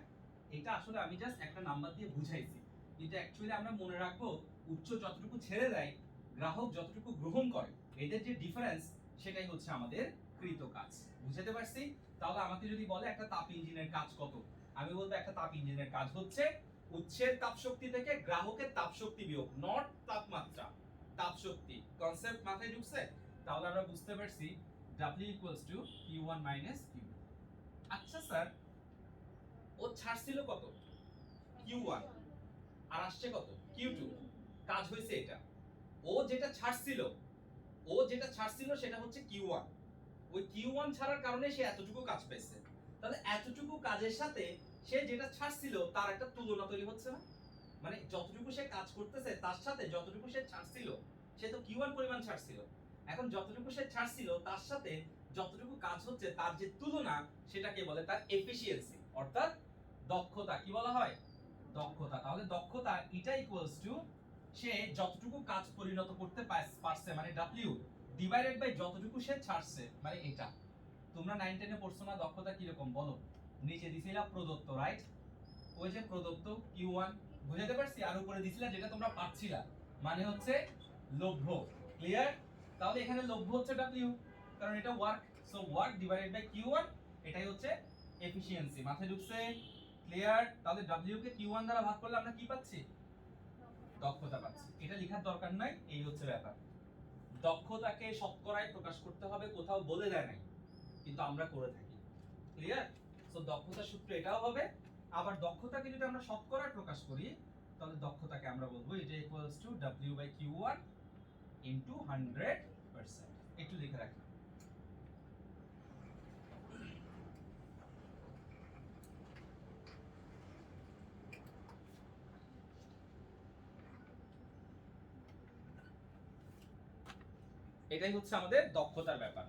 এটা আসলে আমি জাস্ট একটা নাম্বার দিয়ে বুঝাইছি, কিন্তু অ্যাকচুয়ালি আমরা মনে রাখবো উচ্চ যতটুকু ছেড়ে দেয়, গ্রাহক যতটুকু গ্রহণ করে, এদের যে ডিফারেন্স সেটাই হচ্ছে আমাদের কৃত কাজ। বুঝাতে পারছি? তাহলে আমাকে যদি বলে একটা তাপ ইঞ্জিনের কাজ কত, আমি বলবো একটা তাপ ইঞ্জিনের কাজ হচ্ছে উৎসের তাপ শক্তি থেকে গ্রাহকের তাপ শক্তি বিয়োগ, নট তাপমাত্রা, তাপ শক্তি। কনসেপ্ট মাথায় ঢুকছে? তাহলে আমরা বুঝতে পারছি W equals to Q1 minus Q2। আচ্ছা স্যার, ও ছাড়ছিল কত? Q1, আর আসছে কত? Q2। কাজ হয়েছে এটা। ও যেটা ছাড়ছিল সেটা হচ্ছে Q1। ওই Q1 ছাড়ার কারণে সে এতটুকু কাজ পেয়েছে। তাহলে এতটুকু কাজের সাথে সে যেটা ছাড়ছিল তার একটা তুলনা তৈরি হচ্ছে না? মানে যতটুকু সে কাজ করতেছে তার সাথে যতটুকু সে ছাড়ছিল, সে তো Q1 পরিমাণ ছাড়ছিল। এখন যতটুকু সে ছাড়ছিল তার সাথে যতটুকু কাজ হচ্ছে তার যে তুলনা, সেটাকে বলে তার এফিশিয়েন্সি, অর্থাৎ দক্ষতা। কি বলা হয়? দক্ষতা। তাহলে দক্ষতা এটা ইকুয়ালস টু সে যতটুকু কাজ পরিণত করতে পারছে, মানে W ডিভাইডেড বাই যতটুকু সে ছাড়ছে, মানে এটা। তোমরা 9 10 এ পড়ছো না দক্ষতা কিরকম বলো? নিচে দিছিলা প্রদত্ত, রাইট? ওই যে প্রদত্ত Q1, বুঝাতে পারছি? আর উপরে দিছিলা যেটা তোমরা পাচ্ছিলা, মানে হচ্ছে লভ্য। ক্লিয়ার? তাহলে এখানে লভ্য হচ্ছে W, কারণ এটা work, so work divided by Q1, এটাই হচ্ছে এফিশিয়েন্সি। মাথায় ঢুকছে? ক্লিয়ার? তাহলে W কে Q1 দ্বারা ভাগ করলে আমরা কি পাচ্ছি? দক্ষতা পাচ্ছি। এটা লেখার দরকার নাই, এই হচ্ছে ব্যাপার। দক্ষতাকে শতকরায় প্রকাশ করতে হবে, কোথাও বলে দেয় নাই, কিন্তু আমরা করে থাকি। ক্লিয়ার? তো দক্ষতার সূত্র এটাও হবে। আবার দক্ষতাকে যদি আমরা শতকরায় প্রকাশ করি তাহলে দক্ষতাকে আমরা বলবো এটা ইকুয়ালস টু W/Q1 ইনটু 100%। একটু লিখে রাখলাম। এটাই হচ্ছে আমাদের দক্ষতার ব্যাপার।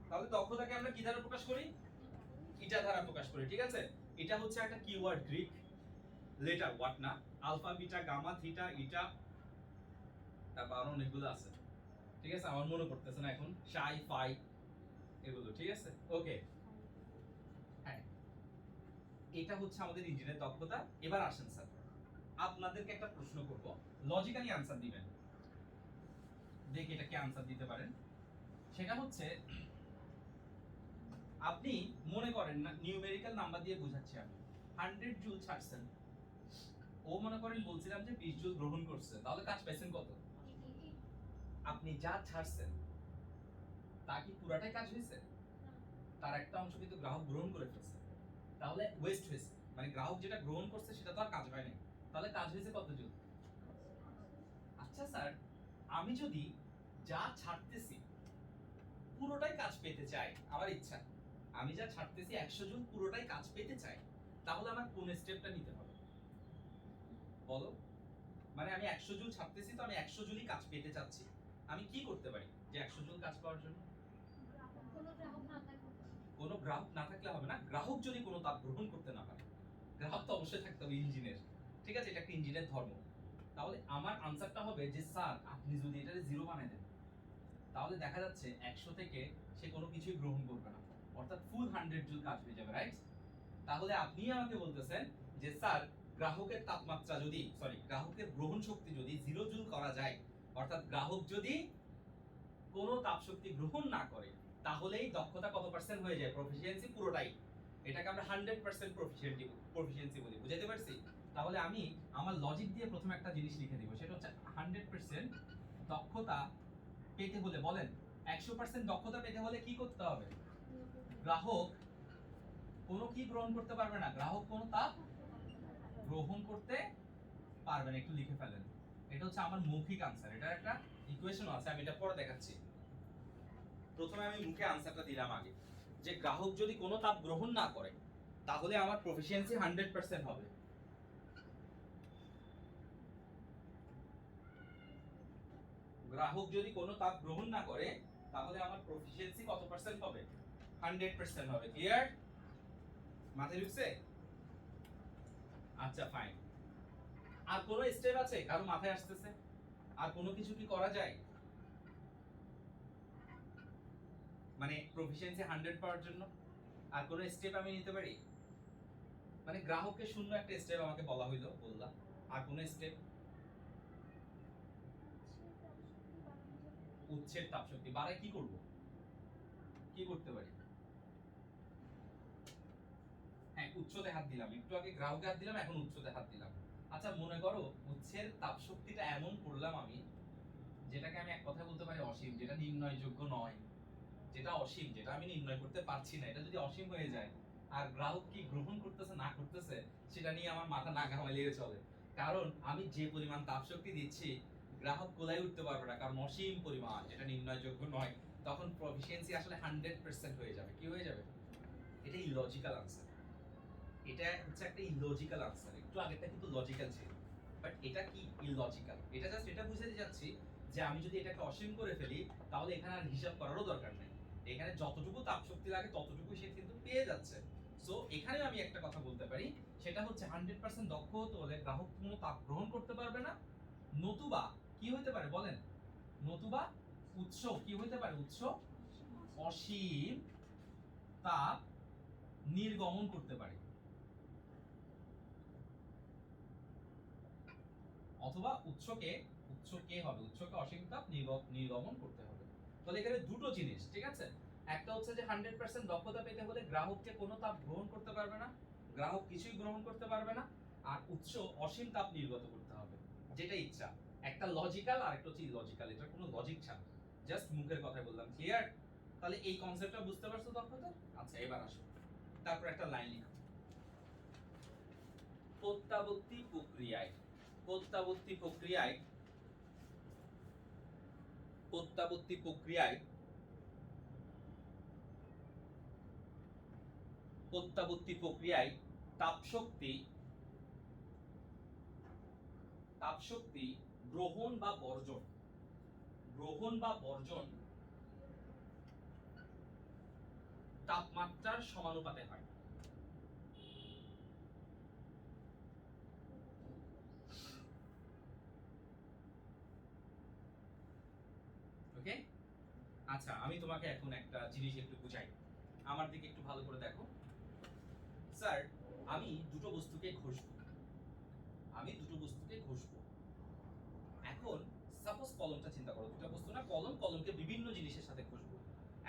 তাহলে দক্ষতাকে আমরা কি দ্বারা প্রকাশ করি? ইটা দ্বারা প্রকাশ করি, ঠিক আছে? এটা হচ্ছে একটা কিওয়ার্ড গ্রিক লেটার, ওয়াট না, আলফা বিটা গামা থিটা ইটা, তারপর আরো অনেকগুলো আছে, ঠিক আছে? আমার মনে পড়তেছে না এখন, সাই ফাই এগুলো, ঠিক আছে? ওকে, হ্যাঁ, এটা হচ্ছে আমাদের ইঞ্জিনের দক্ষতা। এবার আসেন স্যার, আপনাদেরকে একটা প্রশ্ন করব, লজিক্যালি আনসার দিবেন, দেখি এটা কি আনসার দিতে পারেন। সেটা হচ্ছে আপনি মনে করেন না, নিউমেরিক্যাল নাম্বার দিয়ে বোঝাচ্ছি আমি, 100 জুল ছাড়ছেন, ও মনে করেন বলছিলাম যে 20 জুল গ্রহণ করছে, তাহলে কাজ পাইছেন কত? আপনি যা ছাড়ছেন তা কি পুরাটাই কাজ হয়েছে? তার একটা অংশ কিন্তু গ্রাহক গ্রহণ করে ফেলছে, তাহলে ওয়েস্ট হয়েছে, মানে গ্রাহক যেটা গ্রহণ করছে সেটা তো আর কাজ হয় নাই, তাহলে কাজ হয়েছে কত জুল? আচ্ছা স্যার, আমি যদি যা ছাড়তেছি পুরোটাই কাজ পেতে চাই, আমার ইচ্ছা, আমি যা ছাড়তেছি 100 জুল পুরোটাই কাজ পেতে চাই, তাহলে আমার কোন স্টেপটা নিতে হবে বলো? মানে আমি 100 জুল ছাড়তেছি, তো আমি 100 জুলই কাজ পেতে চাচ্ছি, আমি কি করতে পারি যে 100 জুল কাজ পাওয়ার জন্য? কোনো গ্রাহক না থাকলে হবে না, গ্রাহক যদি কোনো তাপ গ্রহণ করতে না পারে, গ্রাহক তো অবশ্যই থাকতে হবে, ইঞ্জিনের, ঠিক আছে? এটা একটা ইঞ্জিনের ধর্ম। তাহলে আমার আনসারটা হবে যে স্যার আপনি যদি এটারে জিরো বানায় দেন, তাহলে দেখা যাচ্ছে 100 থেকে সে কোনো কিছুই গ্রহণ করবে না, অর্থাৎ ফুল 100 জুল কাজ হয়ে যাবে, রাইট? তাহলে আপনি আমাকে বলতেছেন যে স্যার গ্রাহকের তাপমাত্রা যদি, গ্রাহকের গ্রহণ শক্তি যদি 0 জুল করা যায়, অর্থাৎ গ্রাহক যদি কোনো তাপ শক্তি গ্রহণ না করে, তাহলেই দক্ষতা কত পার্সেন্ট হয়ে যায়? প্রফিসিয়েন্সি পুরোটাই। এটাকে আমরা 100% প্রফিসিয়েন্সি বলি, বুঝাতে পারছি? তাহলে আমি আমার লজিক দিয়ে প্রথমে একটা জিনিস লিখে দিব, সেটা হচ্ছে 100% দক্ষতা পেতে হলে, বলেন 100% দক্ষতা পেতে হলে কি করতে হবে? গ্রাহক কোনো কি গ্রহণ করতে পারবে না, গ্রাহক কোনো তাপ গ্রহণ করতে পারবে না। একটু লিখে ফেলেন, এটা হচ্ছে আমার মৌখিক আনসার, এটার একটা ইকুয়েশন আছে, আমি এটা পরে দেখাচ্ছি। প্রথমে আমি মুখে আনসারটা দিলাম আগে, যে গ্রাহক যদি কোনো তাপ গ্রহণ না করে তাহলে আমার প্রফিসিয়েন্সি 100% হবে। গ্রাহক যদি কোনো তাপ গ্রহণ না করে তাহলে আমার প্রফিসিয়েন্সি কত পার্সেন্ট হবে? 100% হবে। ক্লিয়ার? মাথায় ঢুকছে? আচ্ছা ফাইন। আর কোনো স্টেপ আছে কারো মাথায় আসতেছে? আর কোনো কিছু কি করা যায় মানে প্রফিসিয়েন্সি 100 পাওয়ার জন্য? আর কোনো স্টেপ আমি নিতে পারি? মানে গ্রাহককে শূন্য একটা স্টেপ আমাকে বলা হইলো, বললাম, আর কোনো স্টেপ? উৎসের তাপশক্তি বাড়ায় কি করব? কি করতে পারি? হ্যাঁ, উচ্চতে হাত দিলাম, একটু আগে গ্রাহকে হাত দিলাম, এখন উচ্চতে হাত দিলাম। আচ্ছা মনে করো উৎসের তাপশক্তিটা এমন করলাম আমি, যেটাকে আমি এক কথা বলতে পারি অসীম, যেটা নির্ণয়যোগ্য নয়, যেটা অসীম, যেটা আমি নির্ণয় করতে পারছি না, এটা যদি অসীম হয়ে যায় আর গ্রাহক কি গ্রহণ করতেছে না করতেছে সেটা নিয়ে আমার মাথা না ঘামাইলে চলে, কারণ আমি যে পরিমাণ তাপশক্তি দিচ্ছি গ্রাহক কোলায় উঠতে পারবে না, কারণ অসীম পরিমাণ, যেটা নির্ণয়যোগ্য নয়, তখন প্রফিসিয়েন্সি আসলে 100% হয়ে যাবে। কি হয়ে যাবে? এটা ইলজিক্যাল আনসার, এটা হচ্ছে একটা ইলজিক্যাল আনসার। একটু আগেরটা কিন্তু লজিক্যাল ছিল, বাট এটা কি ইলজিক্যাল? এটা জাস্ট এটা বুঝাতে যাচ্ছি যে আমি যদি এটাকে অসীম করে ফেলি তাহলে এখানে আর হিসাব করারও দরকার নেই, এখানে যতটুকু তাপ শক্তি লাগে ততটুকু সে কিন্তু পেয়ে যাচ্ছে। সো এখানে আমি একটা কথা বলতে পারি, সেটা হচ্ছে 100% দক্ষ হতে হলে গ্রাহক কোনো তাপ গ্রহণ করতে পারবে না, নতুবা কি হতে পারে বলেন? নতুবা উৎস কি হতে পারে? উৎস অসীম তাপ নির্গমন করতে পারে, অথবা উৎসকে হবে, উৎসকে অসীম তাপ নির্গমন করতে হবে। তাহলে এখানে দুটো জিনিস, ঠিক আছে? একটা হচ্ছে যে 100% দক্ষতা পেতে হলে গ্রাহককে কোনো তাপ গ্রহণ করতে পারবে না, গ্রাহক কিছুই গ্রহণ করতে পারবে না, আর উৎস অসীম তাপ নির্গত করতে হবে, যেটা ইচ্ছা। একটা লজিক্যাল আর একটা হচ্ছে ইলজিক্যাল, এটা কোনো লজিক ছাড়া, জাস্ট মুখের কথা বললাম। ক্লিয়ার? তাহলে এই কনসেপ্টটা বুঝতে পারছো দক্ষতা? আচ্ছা এবার আসো, তারপর একটা লাইন লিখো। প্রত্যাবর্তী প্রক্রিয়ায়, প্রত্যাবর্তী প্রক্রিয়ায়, প্রত্যাবর্তী প্রক্রিয়ায়, প্রত্যাবর্তী প্রক্রিয়ায় তাপশক্তি, তাপশক্তি গ্রহণ বা বর্জন, গ্রহণ বা বর্জন তাপমাত্রার সমানুপাতে হয়। ওকে, আচ্ছা আমি তোমাকে এখন একটা জিনিস একটু বুঝাই, আমার দিকে একটু ভালো করে দেখো। স্যার আমি দুটো বস্তুকে ঘষবো, আমি দুটো বস্তুকে ঘষবো। এখন সাপোজ কলমটা চিন্তা করো, দুটো বস্তু না, কলম, কলমকে বিভিন্ন জিনিসের সাথে ঘষবো,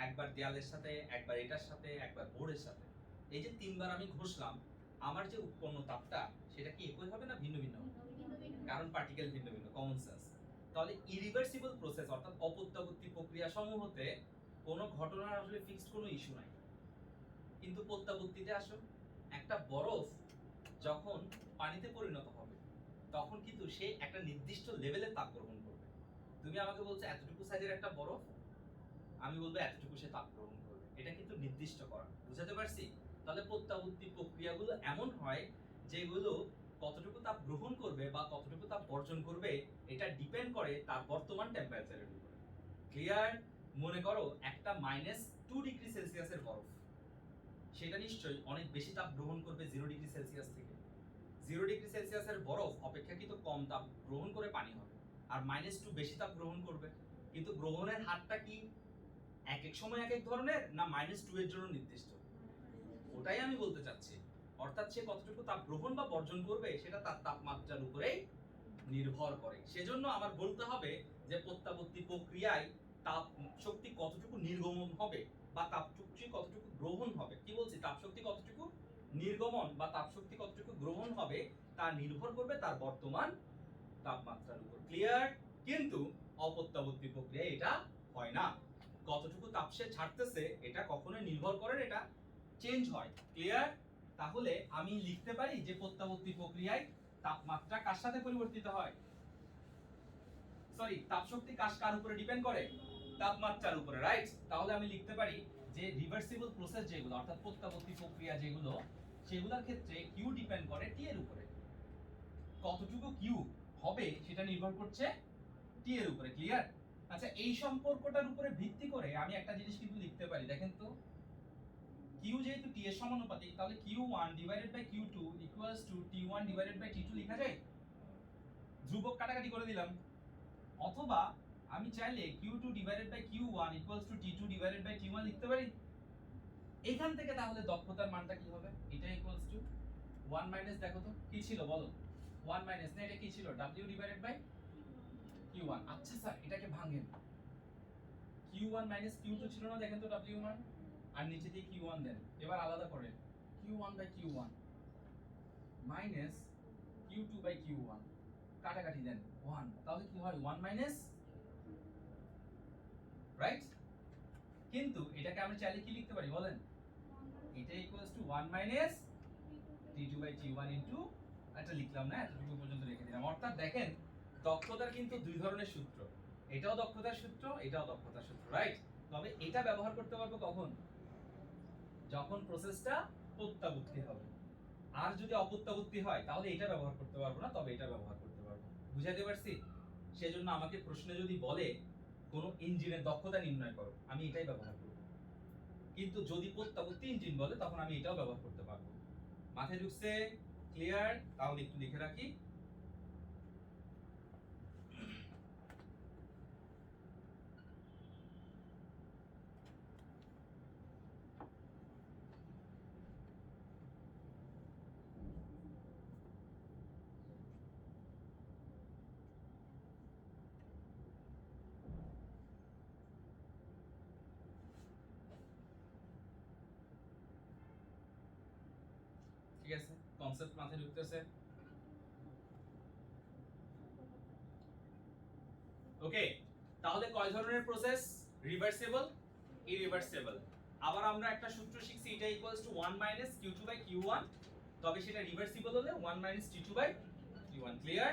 একবার দেয়ালের সাথে, একবার এটার সাথে, একবার বোর্ডের সাথে। এই যে তিনবার আমি ঘষলাম, আমার যে উৎপন্ন তাপটা সেটা কি একই হবে না ভিন্ন ভিন্ন? কারণ পার্টিকেল ভিন্ন ভিন্ন, কমন সেন্স। তাহলে ইরিভার্সিবল প্রসেস অর্থাৎ অপ্রত্যাবর্তী প্রক্রিয়া সমূহতে কোনো ঘটনার আসলে ফিক্সড কোনো ইস্যু নাই। কিন্তু প্রত্যাবর্তীতে আসো, একটা বরফ যখন পানিতে পরিণত হবে তখন কিন্তু সে একটা নির্দিষ্ট লেভেলের তাপ গ্রহণ করবে। তুমি আমাকে বলছো এতটুকু সাইজের একটা বরফ, আমি বলবো এতটুকু সে তাপ গ্রহণ করবে, এটা কিন্তু নির্দিষ্ট করা। বুঝাতে পারছি? তাহলে প্রত্যাবর্তী প্রক্রিয়াগুলো এমন হয় যেগুলো কতটুকু তাপ গ্রহণ করবে বা কতটুকু তাপ বর্জন করবে এটা ডিপেন্ড করে তার বর্তমান টেম্পারেচারের উপরে। ক্লিয়ার? মনে করো একটা -2°C বরফ, সেটা নিশ্চয়ই অনেক বেশি তাপ গ্রহণ করবে 0°C থেকে। 0°C বরফ অপেক্ষাকৃত কম তাপ গ্রহণ করে পানি হবে, আর -2 বেশি তাপ গ্রহণ করবে। কিন্তু গ্রহণের হারটা কি এক এক সময় এক এক ধরনের, না -2 এর জন্য নির্দিষ্ট? ওটাই আমি বলতে চাচ্ছি। অর্থাৎ সে কতটুকু তাপ গ্রহণ বা বর্জন করবে সেটা তার তাপমাত্রার উপরেই নির্ভর করে। সেজন্য আমার বলতে হবে যে প্রত্যাবর্তী প্রক্রিয়ায় তাপ শক্তি কতটুকু নির্গমন হবে বা তাপ শক্তি কতটুকু গ্রহণ হবে। কি বলছি? তাপ শক্তি কতটুকু নির্গমন বা তাপ শক্তি কতটুকু গ্রহণ হবে তা নির্ভর করবে তার বর্তমান তাপমাত্রার উপর। ক্লিয়ার? কিন্তু অপ্রত্যাবর্তী প্রক্রিয়ায় এটা হয় না। কতটুকু তাপ সে ছাড়তেছে এটা কখনোই নির্ভর করে না, এটা চেঞ্জ হয়। ক্লিয়ার? তাহলে আমি লিখতে পারি যে প্রত্যাবর্তী প্রক্রিয়ায় তাপমাত্রা কার সাথে পরিবর্তিত হয়? সরি, তাপশক্তি কার উপরে ডিপেন্ড করে? তাপমাত্রার উপরে, রাইট? তাহলে আমি লিখতে পারি যে রিভার্সিবল প্রসেস যেগুলো অর্থাৎ প্রত্যাবর্তী প্রক্রিয়া যেগুলো, সেগুলোর ক্ষেত্রে কিউ ডিপেন্ড করে টি এর উপরে। কতটুকু কিউ হবে সেটা নির্ভর করছে টি এর উপরে। ক্লিয়ার? আচ্ছা এই সম্পর্কটার উপরে ভিত্তি করে আমি একটা জিনিস কিন্তু লিখতে পারি, দেখেন তো। কিউ যেহেতু টি এর সমানুপাতিক, তাহলে Q1 divided by Q2 equals to T1 divided by T2 লেখা যায়। ধ্রুবক কাটাকাটি করে দিলাম। অথবা আমি চাইলে Q2 divided by Q1 equals to T2 divided by T1 লিখতে পারি। এখান থেকে তাহলে দক্ষতার মানটা কি হবে? এটা ইকুয়ালস টু 1 মাইনাস, দেখো তো কি ছিল বলো? 1 মাইনাস না, এটা কি ছিল? W divided by Q1। আচ্ছা স্যার এটাকে ভাঙেন, Q1 মাইনাস Q2 ছিল না, দেখেন তো W মান, আর নিচে দিয়ে Q1 দেন। এবার আলাদা করেন, Q1 by Q1 minus Q2 by Q1, কাটাকাটি দেন 1, তাহলে কি হয়? 1 মাইনাস, রাইট? কিন্তু এটাকে আমরা চাইলে কি লিখতে পারি বলেন? এটা equals to 1 minus T2 by T1 into, এটা লিখলাম না, এতটুকু পর্যন্ত রেখে দিলাম। অর্থাৎ দেখেন দক্ষতার কিন্তু দুই ধরনের সূত্র, এটাও দক্ষতার সূত্র, এটাও দক্ষতার সূত্র, রাইট? তবে এটা ব্যবহার করতে পারবো কখন? যখন প্রসেসটা প্রত্যাবর্তী হবে। আর যদি অপ্রত্যাবর্তী হয় তাহলে এটা ব্যবহার করতে পারবো না, তবে এটা ব্যবহার করতে পারবো। বুঝাতে পারছি? সেজন্য আমাকে প্রশ্নে যদি বলে কোন ইঞ্জিনের দক্ষতা নির্ণয় করো, আমি এটাই ব্যবহার করব। কিন্তু যদি প্রত্যাবর্তী ইঞ্জিন বলে তখন আমি এটাও ব্যবহার করতে পারবো। মাথায় ঢুকছে? ক্লিয়ার? তাহলে একটু লিখে রাখি। ঠিক আছে, কনসেপ্ট মাথায় ঢুকতেছে? ওকে, তাহলে কয় ধরনের প্রসেস? Reversible, irreversible. আবার আমরা একটা সূত্র শিখছি, এটা equals to 1 minus q2 by q1, তবে সেটা রিভার্সিবল হলে 1 minus t2 by q1। Clear?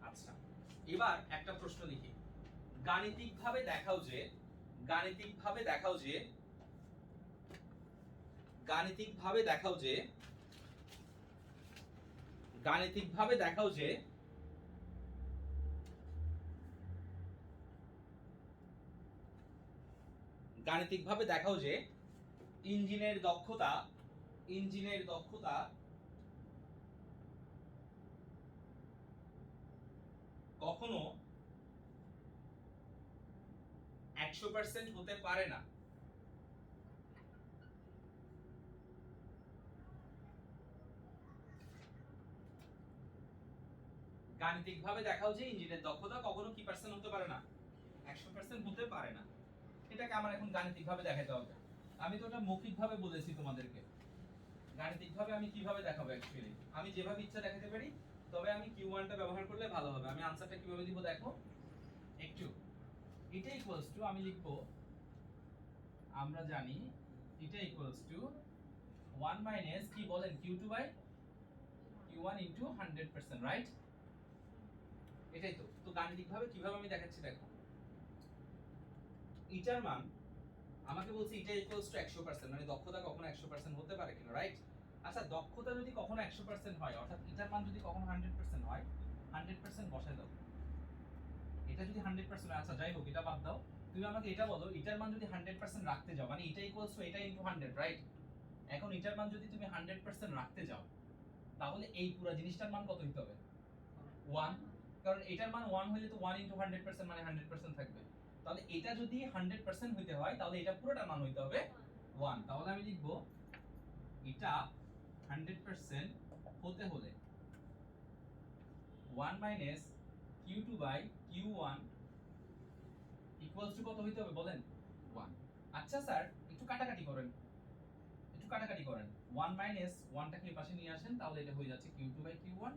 আচ্ছা, এবার একটা প্রশ্ন লিখি। গাণিতিকভাবে দেখাও যে গাণিতিকভাবে দেখাও যে গাণিতিকভাবে দেখাও যে গাণিতিকভাবে দেখাও যে গাণিতিকভাবে দেখাও যে ইঞ্জিনের দক্ষতা কখনো 100% হতে পারে না। গাণিতিকভাবে দেখাও যে ইঞ্জিনের দক্ষতা কখনো কি পার্সেন্ট হতে পারে না, 100% হতে পারে না। এটাকে আমার এখন গাণিতিকভাবে দেখাতে হবে। আমি তো ওটা মৌখিকভাবে বলেছি তোমাদেরকে, গাণিতিকভাবে আমি কিভাবে দেখাবো? অ্যাকচুয়ালি আমি যেভাবে ইচ্ছা দেখাতে পারি, তবে আমি Q1 টা ব্যবহার করলে ভালো হবে। আমি আনসারটা কিভাবে দিব দেখো একটু। এটা ইকুয়ালস টু, আমি লিখবো, আমরা জানি এটা ইকুয়ালস টু 1 মাইনাস কি বলেন q2 by q1 into 100%, right? এটাই তো। তো গাণিতিকভাবে কিভাবে আমি দেখাচ্ছি দেখো। ইটার মান আমাকে বলছে এটা ইকুয়ালস টু 100%, মানে দক্ষতা কখনো 100% হতে পারে কিনা, রাইট? আচ্ছা, দক্ষতা যদি কখনো 100% হয়, অর্থাৎ ইটার মান যদি কখনো 100% হয়, 100% বসায় দাও। এটা যদি 100% হয়, আচ্ছা যাই হোক, এটা বাদ দাও। তুমি আমাকে এটা বলো, ইটার মান যদি 100% রাখতে যাও, মানে এটা ইকুয়ালস টু এটা ইনটু 100, রাইট? এখন ইটার মান যদি তুমি 100% রাখতে যাও, তাহলে এই পুরো জিনিসটার মান কত হতে হবে? 1। কারণ এটার মান 1 হলে তো 1 ইনটু 100% মানে 100% থাকবে। তাহলে এটা যদি 100% হইতে হয়, তাহলে এটা পুরোটার মান হইতে হবে 1। তাহলে আমি লিখব এটা 100% হতে হলে 1 minus q2 by q1 equals two কত হইতে হবে বলেন? 1। আচ্ছা স্যার, একটু কাটাকাটি করেন, 1 মাইনাস 1 টাকে এই পাশে নিয়ে আসেন, তাহলে এটা হয়ে যাচ্ছে q2 বাই q1।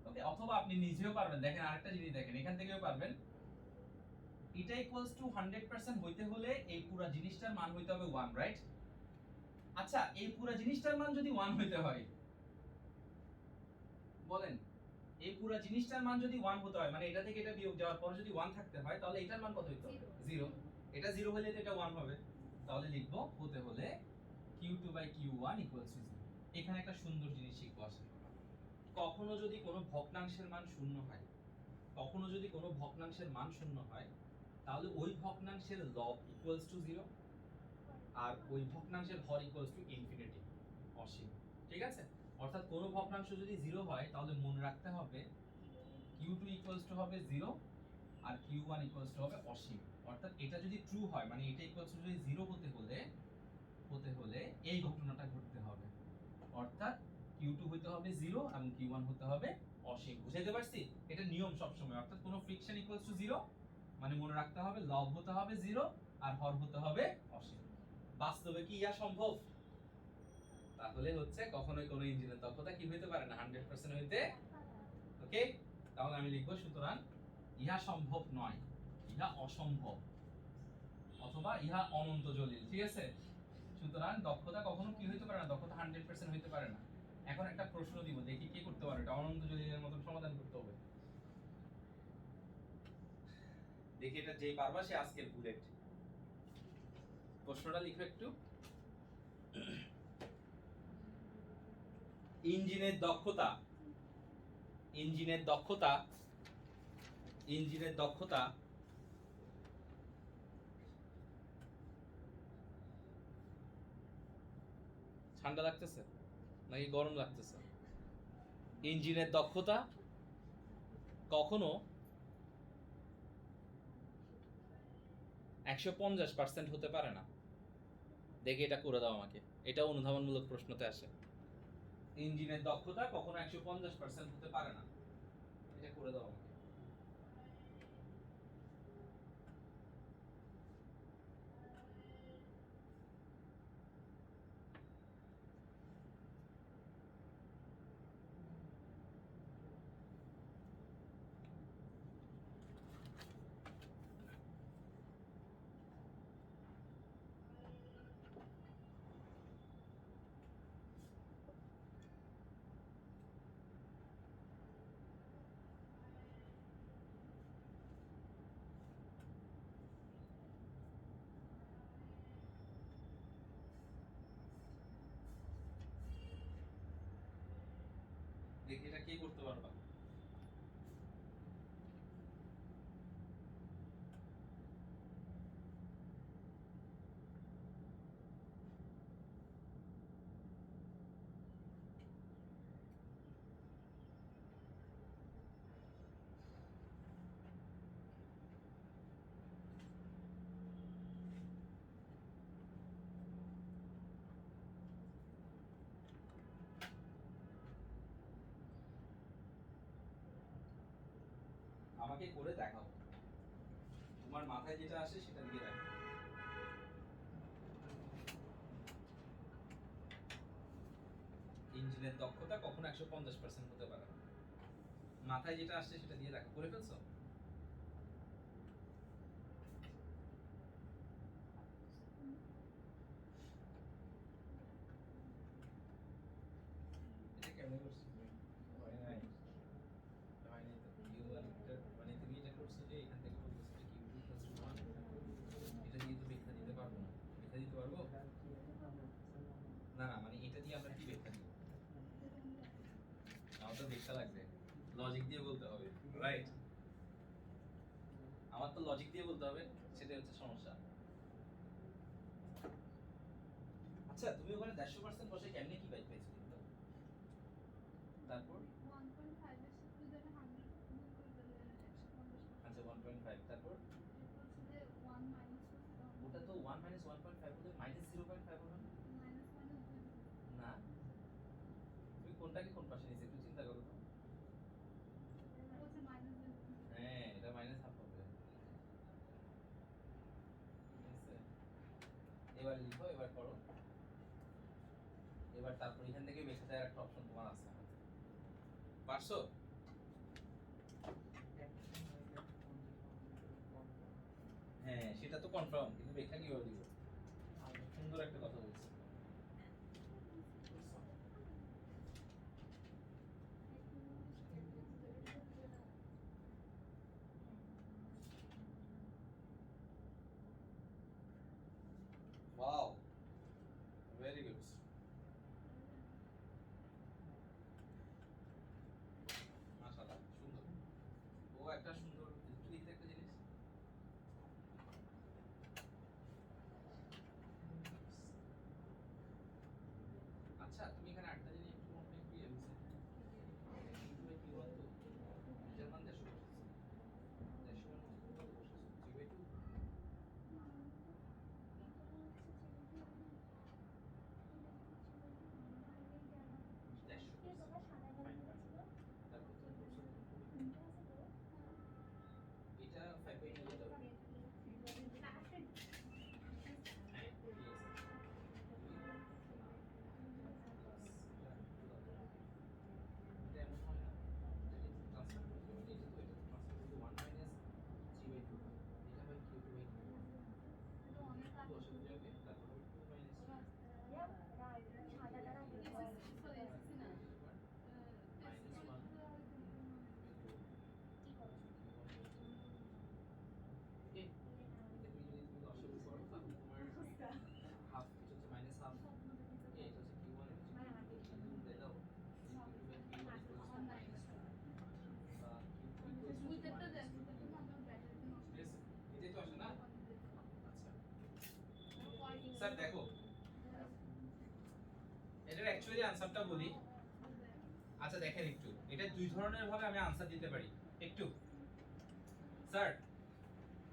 ওকে, অথবা আপনি নিজেও পারবেন। দেখেন আরেকটা জিনিস দেখেন, এখান থেকেও পারবেন। এটা ইকুয়ালস টু 100% হইতে হলে এই পুরো জিনিসটার মান হইতে হবে 1, রাইট? আচ্ছা, এই পুরো জিনিসটার মান যদি 1 হইতে হয়, বলেন, এই পুরো জিনিসটার মান যদি 1 হতে হয়, মানে এটা থেকে এটা বিয়োগ যাওয়ার পর যদি 1 থাকতে হয়, তাহলে এটার মান কত হইতে হবে? 0। এটা 0 হলে তো এটা 1 হবে। তাহলে লিখবো হতে হলে q2 by q1 equals two 0। এখানে একটা সুন্দর জিনিস শিখবো আসলে। কখনো যদি কোনো ভগ্নাংশের মান শূন্য হয়, কখনো যদি কোনো ভগ্নাংশের মান শূন্য হয়, তাহলে ওই ভগ্নাংশের লব ইকুয়ালস টু 0, আর ওই ভগ্নাংশের হর ইকুয়ালস টু ইনফিনিটি, অসীম। ঠিক আছে? অর্থাৎ কোনো ভগ্নাংশ যদি 0 হয়, তাহলে মনে রাখতে হবে q2 ইকুয়ালস টু হবে 0 আর q1 ইকুয়ালস টু হবে অসীম। অর্থাৎ এটা যদি ট্রু হয়, মানে এটা ইকুয়ালস টু যদি 0 হতে হলে এই ঘটনাটা ঘটতে হবে। অর্থাৎ q2 হতে হবে 0 এবং q1 হতে হবে অসীম। বুঝাইতে পারছি? এটা নিয়ম সব সময়। অর্থাৎ কোনো ফ্রিকশন ইকুয়ালস টু 0, মানে মনে রাখতে হবে লব হতে হবে 0 আর হর হতে হবে অসীম। বাস্তবে কি ইয়া সম্ভব? তাহলে হচ্ছে কখনোই কোনো ইঞ্জিনের দক্ষতা কি হইতে পারে না, 100% হইতে। ওকে, তাহলে আমি লিখব সুতরাং ইহা সম্ভব নয়, ইহা অসম্ভব, অথবা ইহা অনন্ত জলিল। ঠিক আছে? সুতরাং দক্ষতা কখনো কি হইতে পারে না, দক্ষতা 100% হইতে পারে না। এখন একটা প্রশ্ন দিব, দেখি কি করতে পারে। এটা অনন্ত জলিলের মতন সমাধান করতে হবে। দেখি এটা যেই পারবা সে আজকের বুলেট। প্রশ্নটা লিখো একটু। ইঞ্জিনের দক্ষতা ঠান্ডা লাগতেছে নাকি গরম লাগতেছে? ইঞ্জিনের দক্ষতা কখনো 150% হতে পারে না। দেখি এটা করে দাও আমাকে। এটা অনুধাবনমূলক প্রশ্নতে আসে। ইঞ্জিনের দক্ষতা কখনো 150% হতে পারে না, এটা করে দাও আমাকে। দেখি এটা কে করতে পারবা। আমাকে করে দেখাও, তোমার মাথায় যেটা আসে সেটা দিয়ে দেখো। ইঞ্জিনের দক্ষতা কখনো 150% হতে পারে না। মাথায় যেটা আসছে সেটা দিয়ে দেখো, করে ফেলছো? এটা কেমন করছো তুমি? হয় নাই, হয়নি তো। U1 মানে তুমি এটা করছো যে এখান থেকে বলতেছো যে Q2 + 1, এটা দিয়ে তো ব্যাখ্যা দিতে পারবো না। ব্যাখ্যা দিতে পারবো না? না মানে এটা দিয়ে আমরা কি ব্যাখ্যা দিব? আমার তো ব্যাখ্যা লাগবে, লজিক দিয়ে বলতে হবে, রাইট? আমার তো লজিক দিয়ে বলতে হবে, সেটাই হচ্ছে সমস্যা। আচ্ছা তুমি ওখানে 150% বসে কেমনে কি বাইক পাইছো কিন্তু? তারপর 1.5 এর সাথে যদি আমি 100 গুণ করে দিলে 150 আচ্ছা 1.5, তারপর হচ্ছে যে 1 মাইনাস করতে হবে। ওটা তো 1 - 1.5 হলে -0.5 হবে না? মাইনাস মাইনাস 2 না, তুমি কোনটাকে কোন পাশে নিয়েছো একটু চিন্তা করো তো। হচ্ছে মাইনাস 2। হ্যাঁ, এটা -1/2 হবে। ঠিক আছে, এবার লিখো, এবার করো। এবার তারপর এখান থেকে বেঁচে যাওয়ার একটা অপশন তোমার আছে, পারছো? হ্যাঁ সেটা তো কনফার্ম, কিন্তু ব্যাখ্যা কিভাবে দিব? সুন্দর একটা কথা বলছো। Wow, very good. মাশাআল্লাহ, সুন্দর। ও একটা সুন্দর, একটু লিখতে একটা জিনিস। আচ্ছা তুমি এখানে আটটা জিনিস একটু মনে হয় কি আছে? তুমি কি বলতো? এটার মান 150 বসেছে। 150 এর মধ্যে কত বসেছে? 3/2? তারপর তুমি করছো এটা 5/2 হয়ে যাবে। হ্যাঁ ঠিক আছে। এটা এমন হয় না, এটাকে ট্রান্সফার করতে হবে, এটা তো এটা ট্রান্সফার করতে 1 - 3/2 হয়। এটা হয় Q2/2। এটা অনেক তো আগে অসুবিধা হবে, তারপর হবে 2 - সরি এসএসসি না -1 ওকে। এটা তুমি যদি তুমি অসুবিধা করো তাহলে তোমার হাফ, এটা হচ্ছে -1/2। ওকে, এটা হচ্ছে Q1, এটা হচ্ছে Q2, দিয়ে দাও। Q2/Q1 equals to -2 বা Q2 equals to বুঝতে দেন -2। বুঝতে না আমার ব্যাটারি নষ্ট ঠিক আছে, এটাই তো আসে না? আচ্ছা হয়ে স্যার দেখো, এটার অ্যাকচুয়ালি আনসারটা বলি। আচ্ছা দেখেন একটু, এটা দুই ধরনের ভাবে আমি আনসার দিতে পারি। একটু স্যার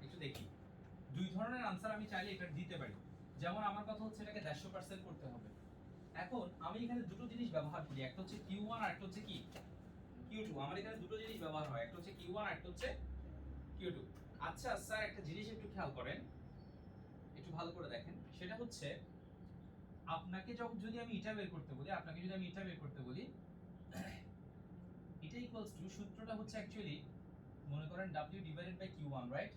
একটু দেখি, দুই ধরনের আনসার আমি চাইলে এটা দিতে পারি। যেমন আমার কথা হচ্ছে এটাকে 150% করতে হবে। এখন আমি এখানে দুটো জিনিস ব্যবহার করি, একটা হচ্ছে Q1 আর একটা হচ্ছে কি Q2। আমার এখানে দুটো জিনিস ব্যবহার হয়, একটা হচ্ছে Q1 আর একটা হচ্ছে Q2। আচ্ছা স্যার একটা জিনিস একটু খেয়াল করেন, একটু ভালো করে দেখেন, সেটা হচ্ছে আপনাকে যখন যদি আমি এটা বের করতে বলি, আপনাকে যদি আমি এটা বের করতে বলি, এটা ইকুয়ালস টু, সূত্রটা হচ্ছে অ্যাকচুয়ালি মনে করেন W divided by Q1, right?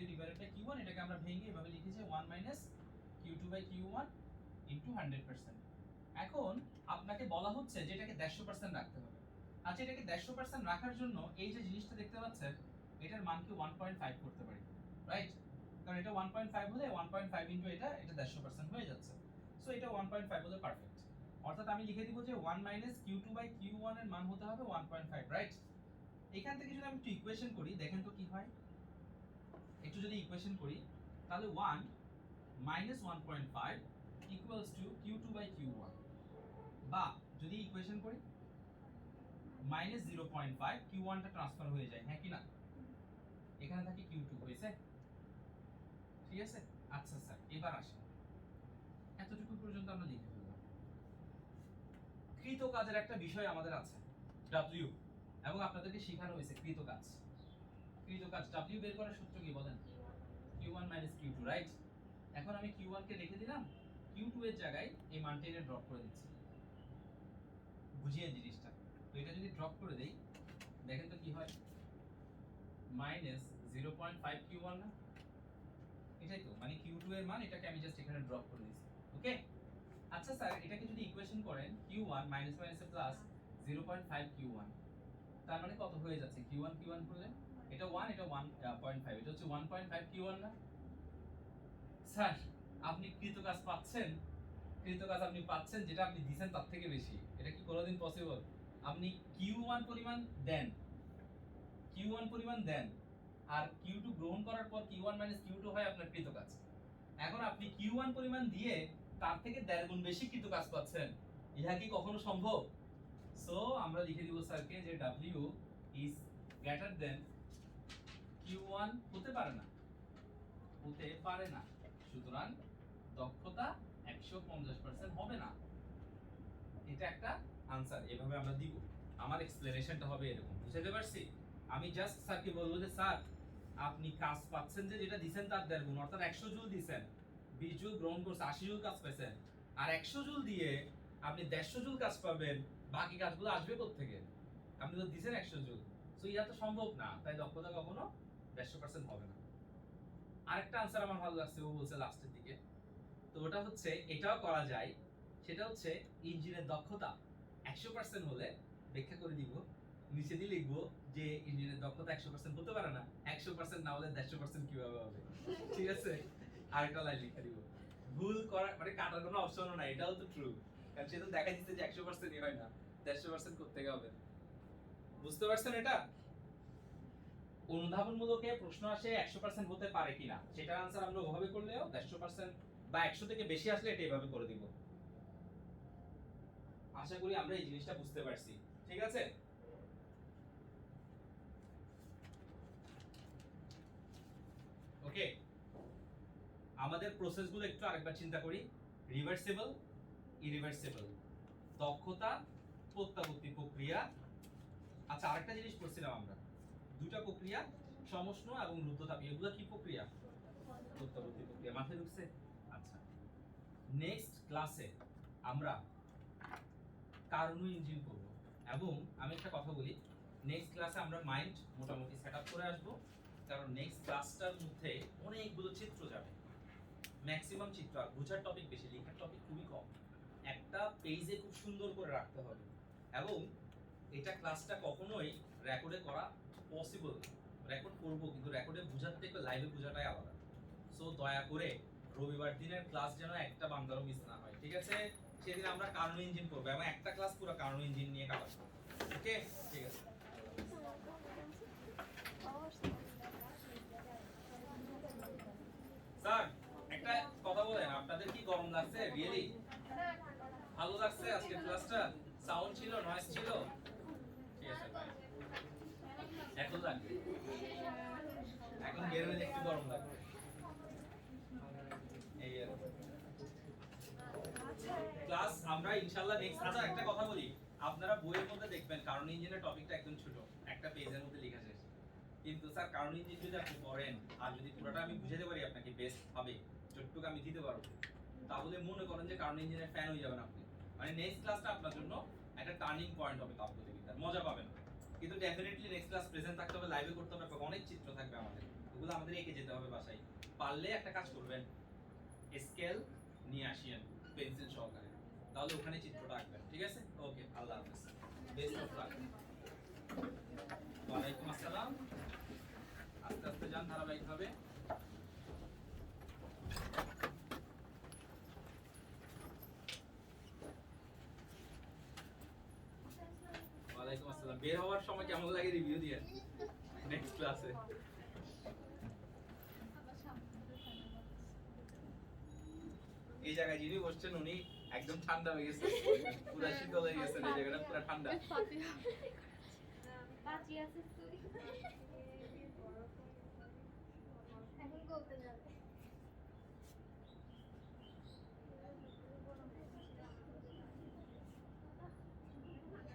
W divided by Q1, এটাকে আমরা ভেঙে এভাবে লিখেছি 1 - Q2 বাই Q1 ইনটু 100%। এখন আপনাকে বলা হচ্ছে যে এটাকে 150% রাখতে হবে। আচ্ছা এটাকে 150% রাখার জন্য এই যে জিনিসটা দেখতে পাচ্ছেন, এটার মানকে 1.5 করতে পারি, রাইট? কারণ এটা 1.5 হলে 1.5 ইনটু এটা 150% হয়ে যাচ্ছে। সো এটা 1.5 হলে পারফেক্ট। অর্থাৎ আমি লিখে দিব যে 1 q2/q1 এর মান হতে হবে 1.5, রাইট? এখান থেকে যদি আমি একটু ইকুয়েশন করি দেখেন তো কি হয়। একটু যদি ইকুয়েশন করি তাহলে 1 1.5 equals to q2/q1, বা যদি ইকুয়েশন করি -0.5 q1 টা ট্রান্সফার হয়ে যায়, হ্যাঁ কি না? এখানে থাকে q2 হয়েছে, ঠিক আছে? আচ্ছা স্যার, এবার আসেন, এতটুকু পর্যন্ত আমরা লিখে ফেললাম। কৃতকাজের একটা বিষয় আমাদের আছে w, এবং আপনাদেরকে শেখানো হয়েছে কৃতকাজ। কৃতকাজ w বের করার সূত্র কি বলেন? q1 q2, right? এখন আমি q1 কে রেখে দিলাম, q2 এর জায়গায় এই মানটা এনে ড্রপ করে দিচ্ছি, বুঝিয়ে জিনিসটা। তো এটা যদি ড্রপ করে দেই দেখেন তো কি হয়, -0.5 q1 না, এটাই তো, মানে q2 এর মান, এটাকে আমি জাস্ট এখানে ড্রপ করে দিয়েছি। ওকে, আচ্ছা স্যার, এটাকে যদি ইকুয়েশন করেন q1 মাইনাস মাইনাসে প্লাস 0.5 q1, তার মানে কত হয়ে যাচ্ছে? q1 করলে এটা 1, এটা 1.5, এটা হচ্ছে 1.5 q1 না? স্যার, আপনি কৃতকাজ পাচ্ছেন, কৃতকাজ আপনি পাচ্ছেন যেটা আপনি দিবেন তার থেকে বেশি। এটা কি কোনোদিন পসিবল? আপনি q1 পরিমাণ দেন, q1 পরিমাণ দেন, আর q2 গ্রহণ করার পর q1 q2 হয় আপনার কৃতকাজ। এখন আপনি q1 পরিমাণ দিয়ে তার থেকে 1.5 গুণ বেশি কৃতকাজ পাচ্ছেন, ইহা কি কখনো সম্ভব? সো আমরা লিখে দিব স্যারকে যে w is greater than q1 হতে পারে না, হতে পারে না, সুতরাং দক্ষতা 150% হবে না। এটা একটা আনসার, এভাবে আমরা দিব। আমার এক্সপ্লেনেশনটা হবে এরকম, বুঝতে পারছি? আমি জাস্ট স্যারকে বলবো যে স্যার, আপনি কাজ পাচ্ছেন যে যেটা দিবেন তার 1.5 গুণ, অর্থাৎ 100 জুল দিবেন, 20 জুল গ্রহণ করছে, 80 জুল কাজ পাইছেন, আর 100 জুল দিয়ে আপনি 150 জুল কাজ পাবেন, বাকি কাজগুলো আসবে কোথা থেকে? আপনি তো দিবেন 100 জুল, সো এটা তো সম্ভব না, তাই দক্ষতা কখনো 150% হবে না। আরেকটা আনসার আমার ভালো লাগছে, ও বলছে লাস্টের দিকে, তো ওটা হচ্ছে এটাও করা যায়, সেটা হচ্ছে ইঞ্জিনের দক্ষতা 100% হলে ব্যাখ্যা করে দিব, নিচে দিয়ে লিখবো যে ইঞ্জিনের দক্ষতা 100% হতে পারে না, 100% না হলে 150% কিভাবে হবে, ঠিক আছে? আরেকটা লাইন লিখে দিব, ভুল করা মানে কাটার কোনো অপশনও নাই, এটাও তো ট্রু, কারণ সে তো দেখা দিচ্ছে যে 100%ই হয় না, 150% করতে হবে। বুঝতে পারছেন এটা? অনুধাবনমূলকে প্রশ্ন আসে 100% হতে পারে কিনা, সেটার আনসার আমরা ওভাবে করলেও 100% বা 100 থেকে বেশি আসলে এটা এভাবে করে দিব। আশা করি আমরা এই জিনিসটা বুঝতে পারছি, ঠিক আছে? ওকে, আমাদের প্রসেসগুলো একটু আরেকবার চিন্তা করি। রিভার্সিবল, ইরিভার্সিবল, দক্ষতা, প্রত্যাবর্তী প্রক্রিয়া। আচ্ছা, আরেকটা জিনিস করছিলাম আমরা, দুটো প্রক্রিয়া, সমষ্ণ এবং রুদ্ধতাপীয়, এগুলো কি প্রক্রিয়া? প্রত্যাবর্তী প্রক্রিয়া। মাথায় ঢুকছে? আচ্ছা, নেক্সট ক্লাসে আমরা কার্নো ইঞ্জিন করব, এবং আমি একটা কথা বলি, নেক্সট ক্লাসে আমরা মাইন্ড মোটামুটি সেটআপ করে আসব, কারণ নেক্সট ক্লাসটার মধ্যে অনেকগুলো চিত্র যাবে, ম্যাক্সিমাম চিত্র, আর বোঝার টপিক বেশি, লেখার টপিক খুবই কম। একটা পেজে খুব সুন্দর করে রাখতে হবে, এবং এটা ক্লাসটা কখনোই রেকর্ডে করা পসিবল না। রেকর্ড করব, কিন্তু রেকর্ডে বোঝার থেকে লাইভে বোঝাটাই আলাদা। সো দয়া করে রবিবার দিনের ক্লাস যেন একটা বান্দারও মিস না হয়, ঠিক আছে? সেদিন আমরা কার্নো ইঞ্জিন করবো, এবং একটা ক্লাস পুরো কার্নো ইঞ্জিন নিয়ে কাটাবো। ওকে, ঠিক আছে। স্যার, একটা কথা বলেন, আপনাদের কি গরম লাগছে? রিয়েলি ভালো লাগছে আজকের ক্লাসটা? সাউন্ড ছিল, নয়েজ ছিল? ঠিক আছে ভাই, এখন লাগবে, এখন বের হলে একটু গরম লাগবে, এই আর ক্লাস আমরা ইনশাআল্লাহ নেক্সট। আচ্ছা, একটা কথা বলি, আপনারা বইয়ের মধ্যে দেখবেন কারণ ইঞ্জিনের টপিকটা একদম ছোট, একটা পেজের মধ্যে লেখা শেষ, কিন্তু স্যার কারণ ইঞ্জিন যদি আপনি পড়েন আর যদি পুরোটা আমি বুঝাতে পারি আপনাকে বেস্ট হবে, যতটুকু আমি দিতে পারবো, তাহলে মনে করেন যে কারণ ইঞ্জিনের ফ্যান হয়ে যাবেন আপনি। মানে নেক্সট ক্লাসটা আপনার জন্য একটা টার্নিং পয়েন্ট হবে, তাপগতিবিদ্যার মজা পাবেন। কিন্তু ডেফিনেটলি নেক্সট ক্লাস প্রেজেন্ট থাকতে হবে, লাইভে করতে হবে, অনেক চিত্র থাকবে আমাদের, ওগুলো আমাদের এঁকে যেতে হবে বাসায়। পারলে একটা কাজ করবেন, স্কেল নিয়ে আসিয়েন পেন্সিল সহকারে, তাহলে ওখানে চিত্রটা আঁকবেন, ঠিক আছে? ওকে, আল্লাহ হাফেজ, বেস্ট অফ লাক। ওয়ালাইকুম আসসালাম। আস্তে আস্তে যান ধারাবাহিকভাবে। বের হওয়ার সময় কেমন লাগে রিভিউ দিয়ে নেক্সট ক্লাসে। আবার সামনে ঠান্ডা বাতাস। এই জায়গায় যিনি বসছেন উনি একদম ঠান্ডা হয়ে গেছে, পুরো শীতল হয়ে গেছে, এই জায়গাটা পুরো ঠান্ডা। বাঁচিয়ে আছিস তুই। এখন বলতে যাবে